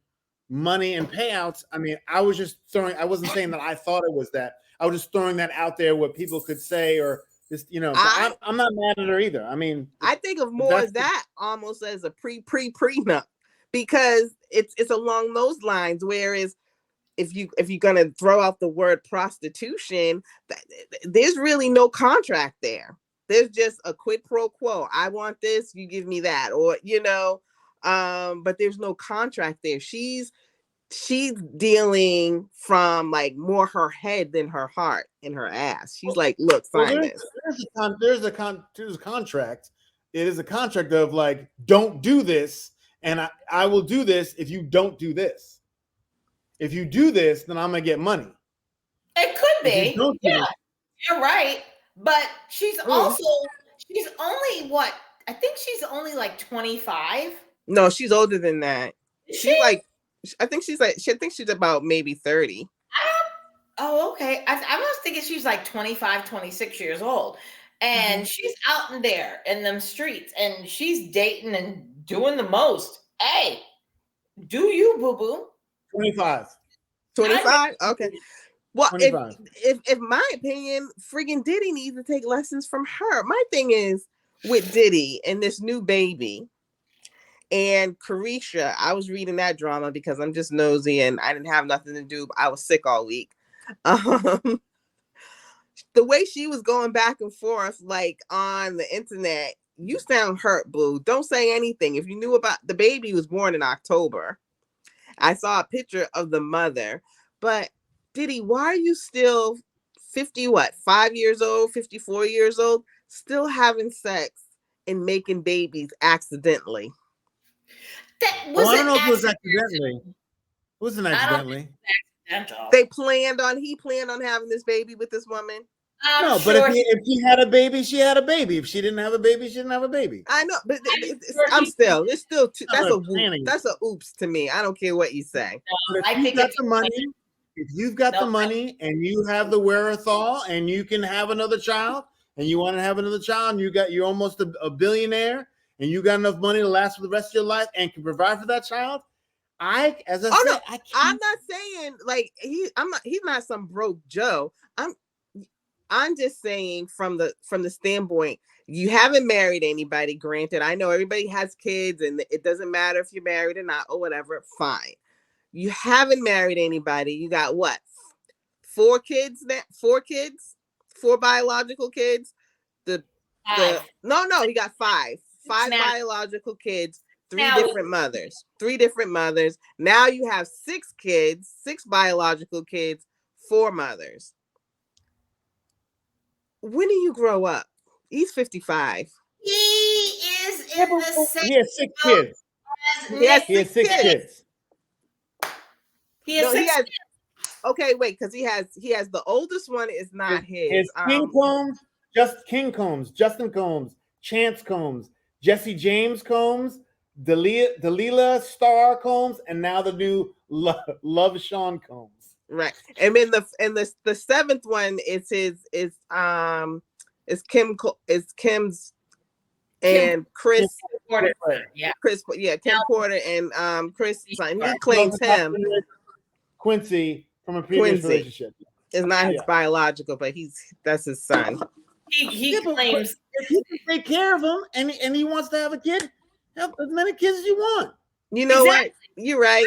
money and payouts, I mean, I wasn't saying that I thought it was that. I was just throwing that out there what people could say, or just, I'm not mad at her either. I mean, I think of more of that almost as a prenup, because it's along those lines. Whereas if you're gonna throw out the word prostitution, there's really no contract there. There's just a quid pro quo. I want this, you give me that, or but there's no contract there. She's dealing from like more her head than her heart and her ass. She's like, look, sign this. There's a contract. It is a contract of like, don't do this, and I will do this if you don't do this. If you do this, then I'm gonna get money. It could be. Yeah, you're right. But she's only what? I think she's only like 25. No, she's older than that. She's like, I think she's about maybe 30. Oh, okay. I was thinking she's like 25, 26 years old. And she's out in there in them streets, and she's dating and doing the most. Hey, do you, boo-boo? 25. 25? Okay. Well, if my opinion, friggin' Diddy needs to take lessons from her. My thing is with Diddy and this new baby and Carisha, I was reading that drama because I'm just nosy and I didn't have nothing to do. I was sick all week. The way she was going back and forth, like on the internet, you sound hurt, boo. Don't say anything. If you knew about the baby was born in October. I saw a picture of the mother, but Diddy, why are you still 5 years old, 54 years old, still having sex and making babies accidentally? I don't know if it was accidentally. It wasn't accidentally. He planned on having this baby with this woman. No, but if she had a baby, she had a baby. If she didn't have a baby, she didn't have a baby. I know, but that's a oops to me. I don't care what you say. No, if you've got the money and you have the wherewithal and you can have another child and you want to have another child and you're almost a billionaire and you got enough money to last for the rest of your life and can provide for that child, I'm not saying like he's not some broke Joe. I'm just saying from the standpoint, you haven't married anybody. Granted, I know everybody has kids and it doesn't matter if you're married or not or whatever. Fine. You haven't married anybody. You got what? 4 kids? 4 biological kids? He got 5. 5 biological kids, 3 different mothers. Now you have 6 kids, 6 biological kids, 4 mothers. When do you grow up? He's 55. He is in the same. He has 6 kids. He has 6 kids. He has 6 kids. Okay, wait, because he has the oldest one is not his. King Combs, Justin Combs, Chance Combs, Jesse James Combs, Delilah Star Combs, and now the new Love Sean Combs. Right, and then the 7th one is Kim's and Chris Porter. Kim Porter and Chris. He claims him. Quincy from a previous relationship is not his biological, but that's his son. He claims if you can take care of him and he wants to have a kid, have as many kids as you want. You know what? You're right.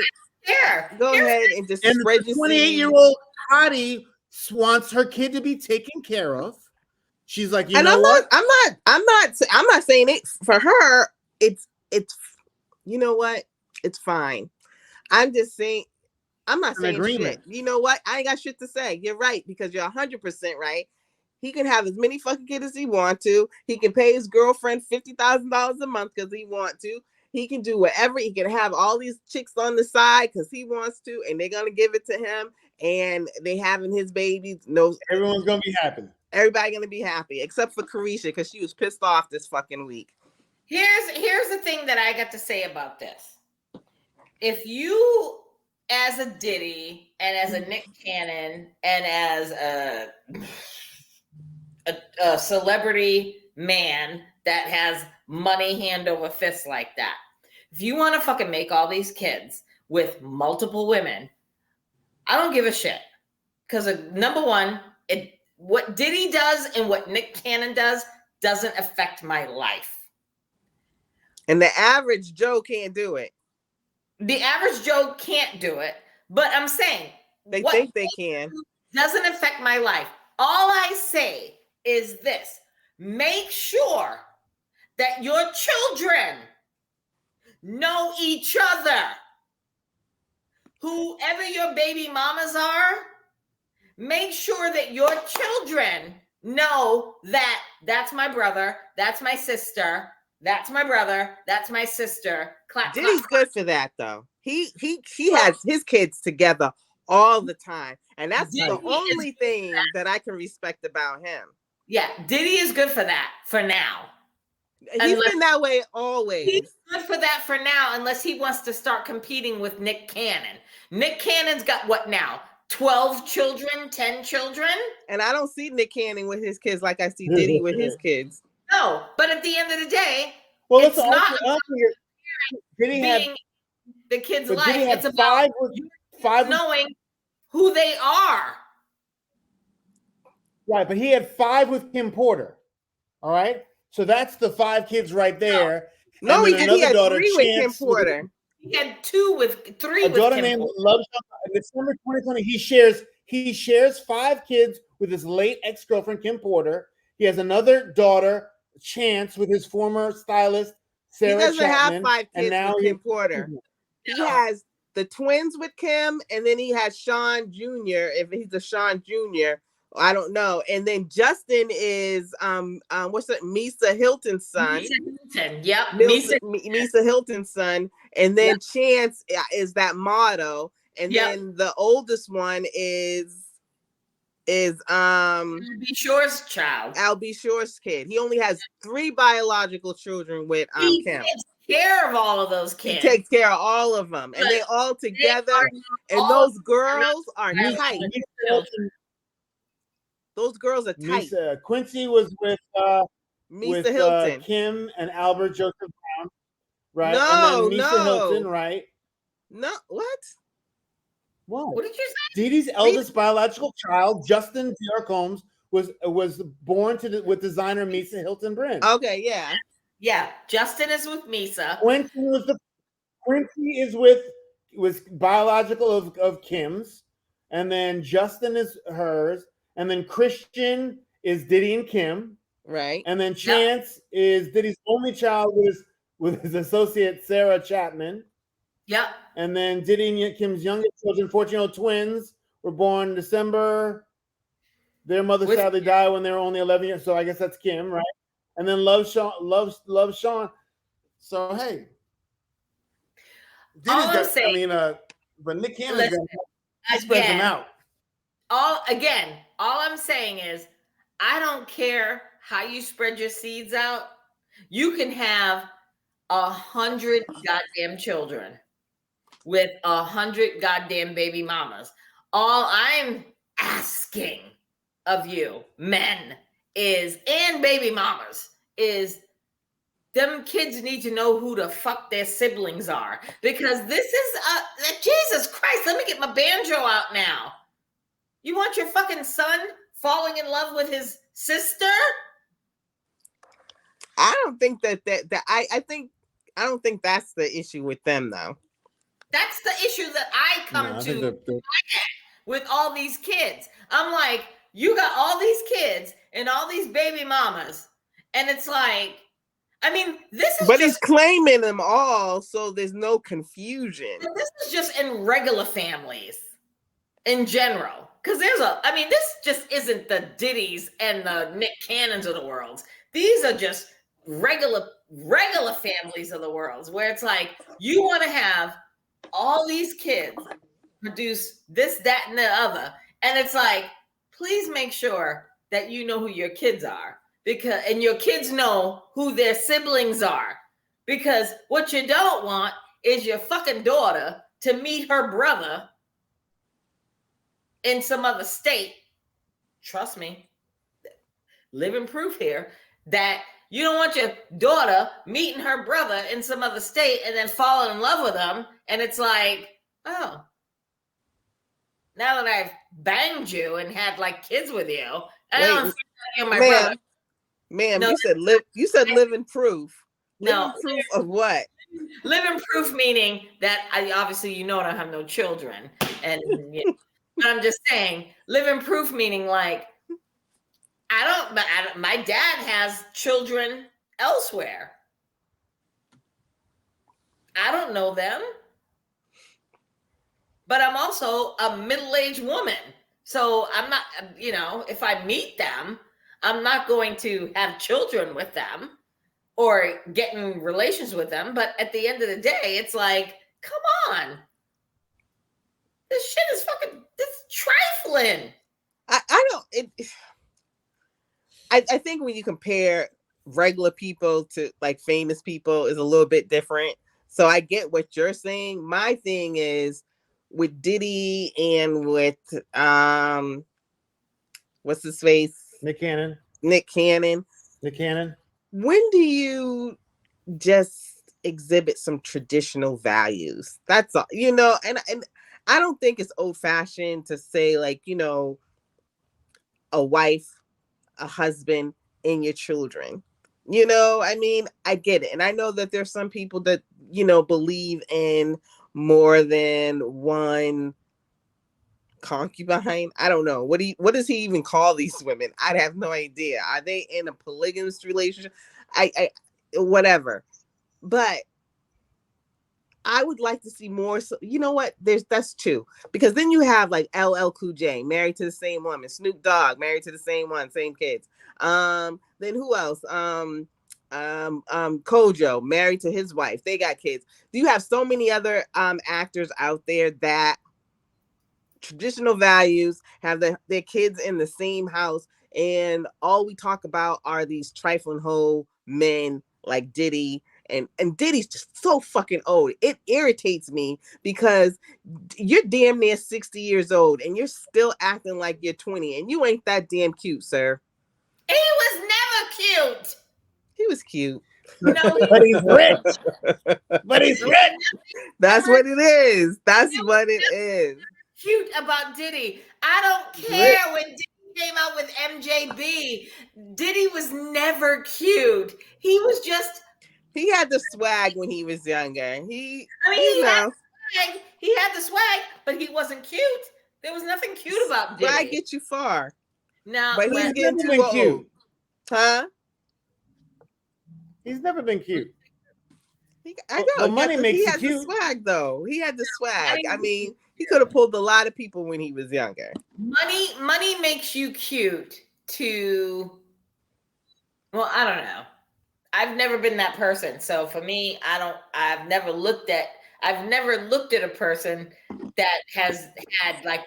Go ahead and just spread your 28-year-old hottie wants her kid to be taken care of. She's like, I'm not saying it for her. It's you know what? It's fine. I'm just saying. I'm not saying shit. You know what? I ain't got shit to say. You're right, because you're 100% right. He can have as many fucking kids as he wants to. He can pay his girlfriend $50,000 a month because he wants to. He can do whatever. He can have all these chicks on the side because he wants to, and they're gonna give it to him. And they having his babies. No, everyone's gonna be happy. Everybody gonna be happy except for Carisha because she was pissed off this fucking week. Here's the thing that I got to say about this. if you, as a Diddy and as a Nick Cannon and as a celebrity man that has money hand over fist like that, if you want to fucking make all these kids with multiple women, I don't give a shit. Because number one, what Diddy does and what Nick Cannon does doesn't affect my life. And the average Joe can't do it. The average Joe can't do it. But I'm saying they think they can. Doesn't affect my life. All I say is this: make sure that your children know each other. Whoever your baby mamas are, make sure that your children know that that's my brother, that's my sister, that's my brother, that's my sister. Clap, Diddy's clap, good for that though. He has his kids together all the time, and that's Diddy the only thing that I can respect about him. Yeah, Diddy is good for that for now. He's been that way always. He's good for that for now, unless he wants to start competing with Nick Cannon. Nick Cannon's got what now? 12 children, 10 children? And I don't see Nick Cannon with his kids like I see Diddy with his kids. No, but at the end of the day, well, it's not Diddy being the kid's life. Diddy it's about five knowing who they are. Right, but he had 5 with Kim Porter. All right? So that's the 5 kids right there. No, he had 3 with Kim Porter. He had 2 with 3 a with daughter Kim named Porter. Love. In December 2020, he shares 5 kids with his late ex-girlfriend Kim Porter. He has another daughter, Chance, with his former stylist Sarah. He doesn't Chapman, have 5 kids with Kim Porter. He has the twins with Kim, and then he has Sean Jr. If he's a Sean Jr., I don't know. And then Justin is what's that? Misa Hilton's son. Misa Hilton. Yep. Misa Hilton's son. And then Chance is that model. And then the oldest one is Al B. Shore's child. Al B. Shore's kid. He only has 3 biological children with Kim. He takes care of all of those kids. He takes care of all of them, and they all together. And those girls are tight. Those girls are tight. Quincy was with Misa Hilton, Kim and Albert Joseph Brown, right? No, and then Misa Hilton, right? No, what? What did you say? Didi's eldest biological child, Justin Derek Holmes, was born with designer Misa Hilton Bryn. Okay, yeah. Yeah, Justin is with Misa. Quincy was biological of Kim's, and then Justin is hers, and then Christian is Diddy and Kim, right? And then Chance is Diddy's only child with his associate Sarah Chapman. Yep. And then Diddy and Kim's youngest children, 14-year-old twins, were born in December. Their mother sadly died when they were only 11 years, so I guess that's Kim, right? And then Love Sean. So hey, all I'm saying, but Nick Cannon spread them out. All I'm saying is, I don't care how you spread your seeds out. You can have 100 goddamn children with 100 goddamn baby mamas. All I'm asking of you, men, and baby mamas, is them kids need to know who the fuck their siblings are. Because this is Jesus Christ, let me get my banjo out now. You want your fucking son falling in love with his sister? I don't think I don't think that's the issue with them though. That's the issue that I come to with all these kids. I'm like, you got all these kids and all these baby mamas, and it's like, I mean, this is. But he's claiming them all, so there's no confusion. But this is just in regular families, in general, because this just isn't the Diddy's and the Nick Cannons of the world. These are just regular families of the world, where it's like you want to have all these kids produce this, that, and the other, and it's like, please make sure that you know who your kids are, and your kids know who their siblings are, because what you don't want is your fucking daughter to meet her brother in some other state, trust me, living proof here, that you don't want your daughter meeting her brother in some other state and then falling in love with them. And it's like, oh, now that I've banged you and had like kids with you, I don't you're my brother. Ma'am, No, you said living proof. No. Living proof of what? Living proof meaning that I obviously I don't have no children. And I'm just saying, living proof meaning like my dad has children elsewhere. I don't know them. But I'm also a middle-aged woman. So I'm not, if I meet them, I'm not going to have children with them or get in relations with them. But at the end of the day, it's like, come on. This shit is trifling. I think when you compare regular people to like famous people is a little bit different. So I get what you're saying. My thing is with Diddy and with what's his face? Nick Cannon. When do you just exhibit some traditional values? That's all, and I don't think it's old fashioned to say like, a wife, a husband, and your children. I get it. And I know that there's some people that, believe in more than one concubine. I don't know. What does he even call these women? I'd have no idea. Are they in a polygamous relationship? I whatever. But I would like to see more. So you know what? That's two. Because then you have like LL Cool J married to the same woman, Snoop Dogg married to the same one, same kids. Then who else? Kojo married to his wife. They got kids. You have so many other actors out there that traditional values have their kids in the same house, and all we talk about are these trifling hoe men like Diddy. And Diddy's just so fucking old. It irritates me because you're damn near 60 years old and you're still acting like you're 20 and you ain't that damn cute, sir. He was never cute. He was cute. No, but he's rich. But he's rich. That's what it is. That's what it is. Cute about Diddy. I don't care when Diddy came out with MJB. Diddy was never cute. He was just. He had the swag when he was younger. He had the swag, but he wasn't cute. There was nothing cute about Diddy. Swag get you far. No, but he's getting too old. Cute. Huh? He's never been cute. I know. The money makes you cute. He had the swag, though. He had the swag. I mean, he could have pulled a lot of people when he was younger. Money makes you cute to. Well, I don't know. I've never been that person. So for me, I've never looked at a person that has had like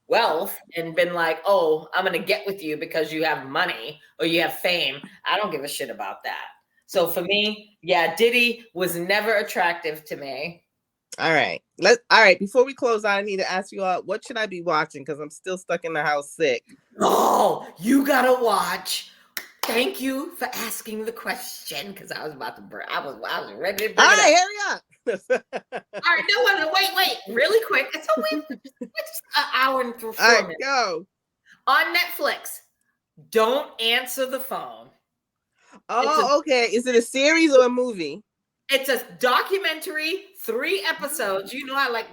wealth and been like, oh, I'm going to get with you because you have money or you have fame. I don't give a shit about that. So for me, yeah, Diddy was never attractive to me. All right. Before we close out, I need to ask you all, what should I be watching? Because I'm still stuck in the house sick. Oh, you got to watch. Thank you for asking the question because I was about to burn. I was ready to burn. All right, hurry up. All right, no, wait, really quick. It's only an hour and 4 minutes. All right, go. On Netflix, Don't Answer the Phone. Oh, okay. Is it a series or a movie? It's a documentary, 3 episodes. I like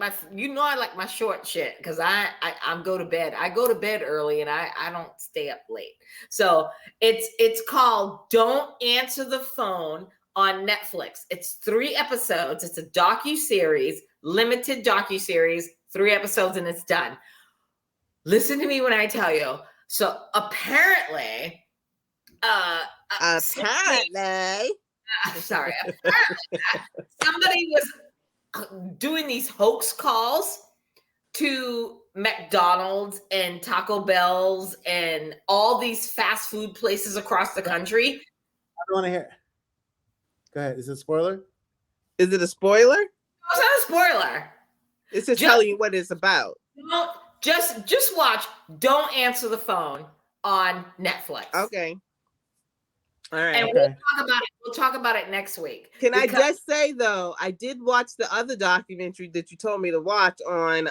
my short shit because I'm go to bed. I go to bed early and I don't stay up late. So it's called Don't Answer the Phone on Netflix. It's 3 episodes. It's a docuseries, limited docuseries, 3 episodes and it's done. Listen to me when I tell you. So apparently, somebody was doing these hoax calls to McDonald's and Taco Bell's and all these fast food places across the country. I don't want to hear. Go ahead. Is it a spoiler? Is it a spoiler? It's not a spoiler. It's just telling you what it's about. Don't just watch. Don't answer the phone on Netflix. Okay. All right. And Okay. we'll talk about it next week. Can I just say though, I did watch the other documentary that you told me to watch on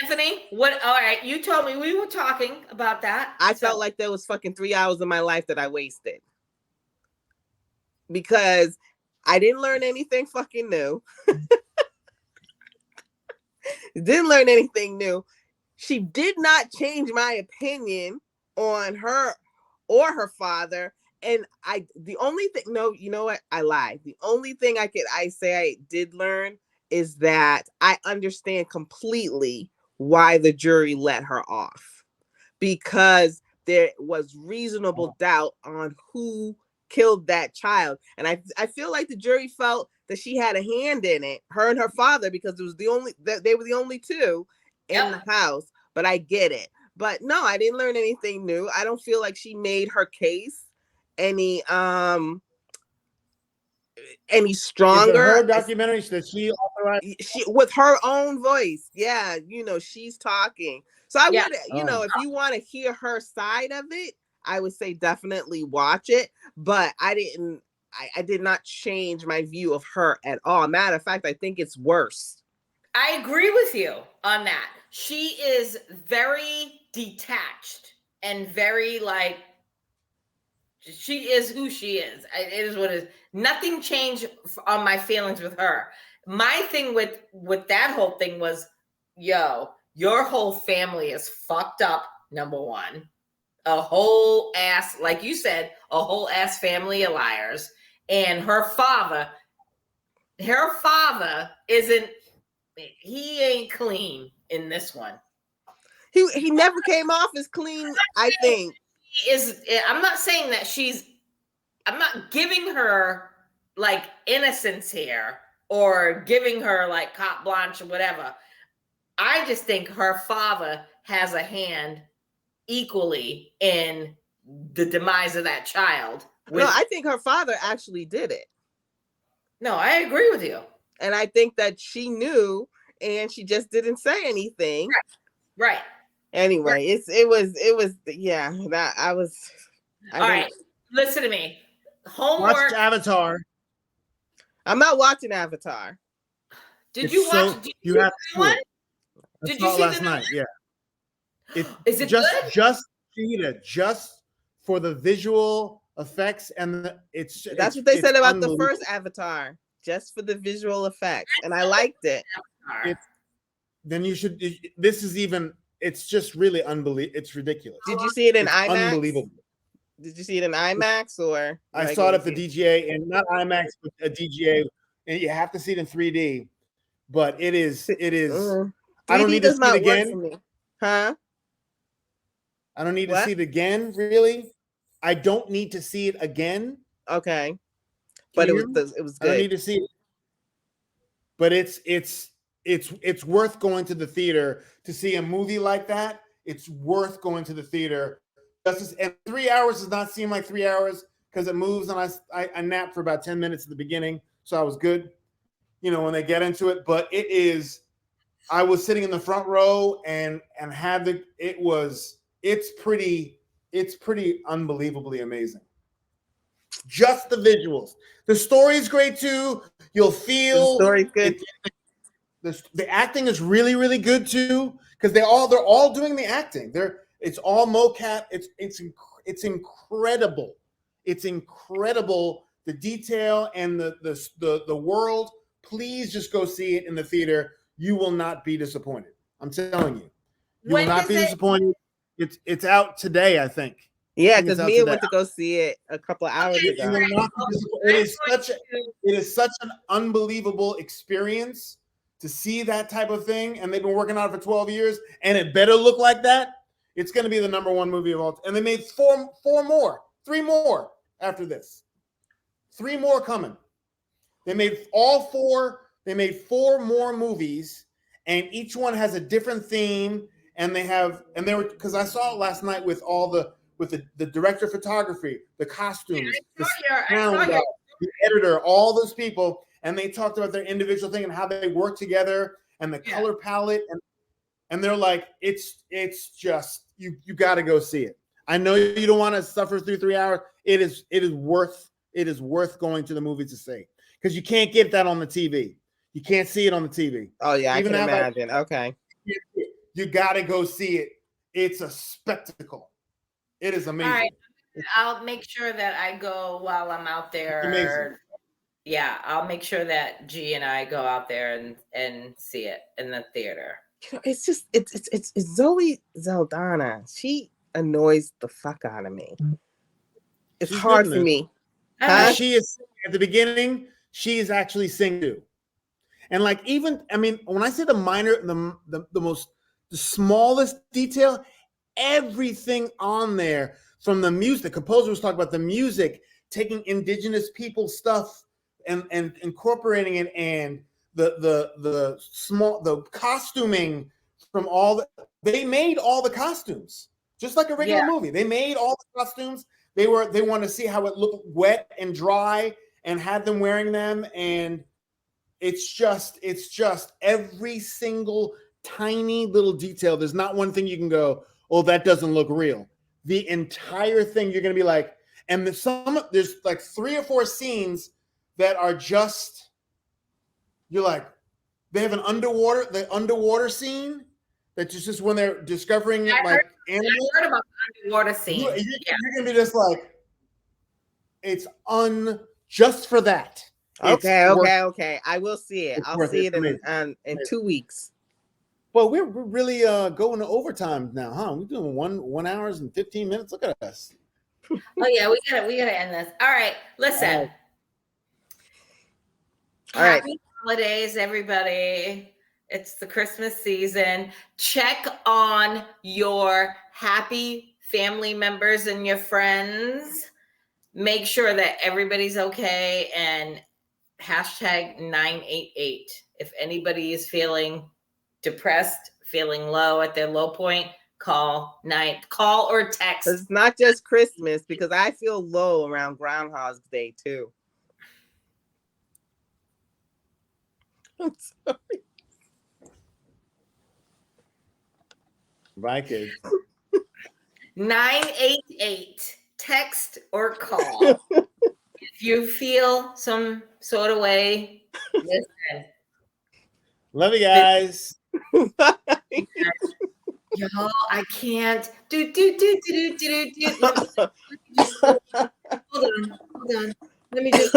Anthony, what? All right, you told me we were talking about that. I felt like there was fucking 3 hours of my life that I wasted because I didn't learn anything fucking new. Didn't learn anything new. She did not change my opinion on her or her father. And the only thing, no, you know what? I lied. The only thing I say I did learn is that I understand completely why the jury let her off, because there was reasonable doubt on who killed that child. And I feel like the jury felt that she had a hand in it, her and her father, because it was they were the only two in the house. But I get it. But no, I didn't learn anything new. I don't feel like she made her case any stronger. Her documentary that she authorized, she with her own voice. Yeah, she's talking. So I would, if you want to hear her side of it, I would say definitely watch it. But I did not change my view of her at all. Matter of fact, I think it's worse. I agree with you on that. She is very detached and very she is who she is. It is what it is. Nothing changed on my feelings with her. My thing with that whole thing was, your whole family is fucked up, number one. A whole ass, like you said, a whole ass family of liars. And her father he ain't clean in this one. He never came off as clean, I think. I'm not saying that I'm not giving her like innocence here or giving her like carte blanche or whatever. I just think her father has a hand equally in the demise of that child. No, I think her father actually did it. No, I agree with you. And I think that she knew and she just didn't say anything. Right. Anyway, right. it was yeah, that I was. All right, listen to me. Homework. Watch Avatar. I'm not watching Avatar. Did you watch? You have to see it. Did you see last night? Yeah. Is it just good? Just for the visual effects and that's what they said about the first Avatar. Just for the visual effects, and I liked it. Then you should. This is even. It's just really unbelievable. It's ridiculous. Did you see it in IMAX? Unbelievable. Did you see it in IMAX or? I saw it at the DGA, and not IMAX, but a DGA, and you have to see it in 3D. But it is. I don't need to see it again. Huh? I don't need to see it again. Really, I don't need to see it again. Okay, but it was good. I don't need to see it. But it's worth going to the theater to see a movie like that. It's worth going to the theater. And 3 hours does not seem like 3 hours because it moves, and I napped for about 10 minutes at the beginning, so I was good, when they get into it. But it is, I was sitting in the front row and had it's pretty unbelievably amazing. Just the visuals. The story is great too. You'll feel the story's good. The acting is really, really good too, because they're all doing the acting. It's all mocap. It's incredible. It's incredible, the detail and the world. Please just go see it in the theater. You will not be disappointed. I'm telling you. You will not be disappointed. It's out today, I think. Yeah, because Mia went to go see it a couple of hours ago. It is such an unbelievable experience to see that type of thing, and they've been working on it for 12 years, and it better look like that. It's going to be the #1 movie of all time. And they made three more after this. 3 more coming. They made all 4. They made 4 more movies, and each one has a different theme. And they were, because I saw it last night with the director of photography, the costumes, the sound, the editor, all those people. and they talked about their individual thing and how they work together and the color palette, and they're like, it's just you got to go see it. I know you don't want to suffer through 3 hours. It is worth going to the movie to see, because you can't get that on the TV. You can't see it on the TV. Oh yeah, I can imagine. Okay, you got to go see it. It's a spectacle. It is amazing. All right, I'll make sure that I go while I'm out there. Amazing. Yeah, I'll make sure that G and I go out there and see it in the theater. It's just it's Zoe Saldana. She annoys the fuck out of me. It's hard for me. She is at the beginning. She is actually singing too, and like even when I say the minor, the smallest detail, everything on there from the music. The composer was talking about the music, taking indigenous people stuff and incorporating it, and the costuming from they made all the costumes just like a regular movie. They made all the costumes. They want to see how it looked wet and dry, and had them wearing them, and it's just every single tiny little detail. There's not one thing you can go, oh, that doesn't look real. The entire thing, you're going to be like, and there's like 3 or 4 scenes that are just, you're like, they have the underwater scene that's just when they're discovering animals. I heard about the underwater scene. You're going to be just like, it's just for that. Okay. I will see it. I'll see it in 2 weeks. Well, we're really going to overtime now, huh? We're doing 1 hour and 15 minutes. Look at us. Oh yeah, we gotta end this. All right, listen. Happy holidays, everybody. It's the Christmas season. Check on your happy family members and your friends. Make sure that everybody's okay, and hashtag 988. If anybody is feeling depressed, feeling low at their low point, call or text. It's not just Christmas, because I feel low around Groundhog's Day too. I'm sorry. Bye, kids. 988. Text or call. If you feel some sort of way, listen. Love you guys. Yo, I can't. Hold on. Let me just.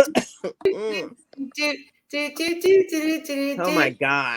Oh my God.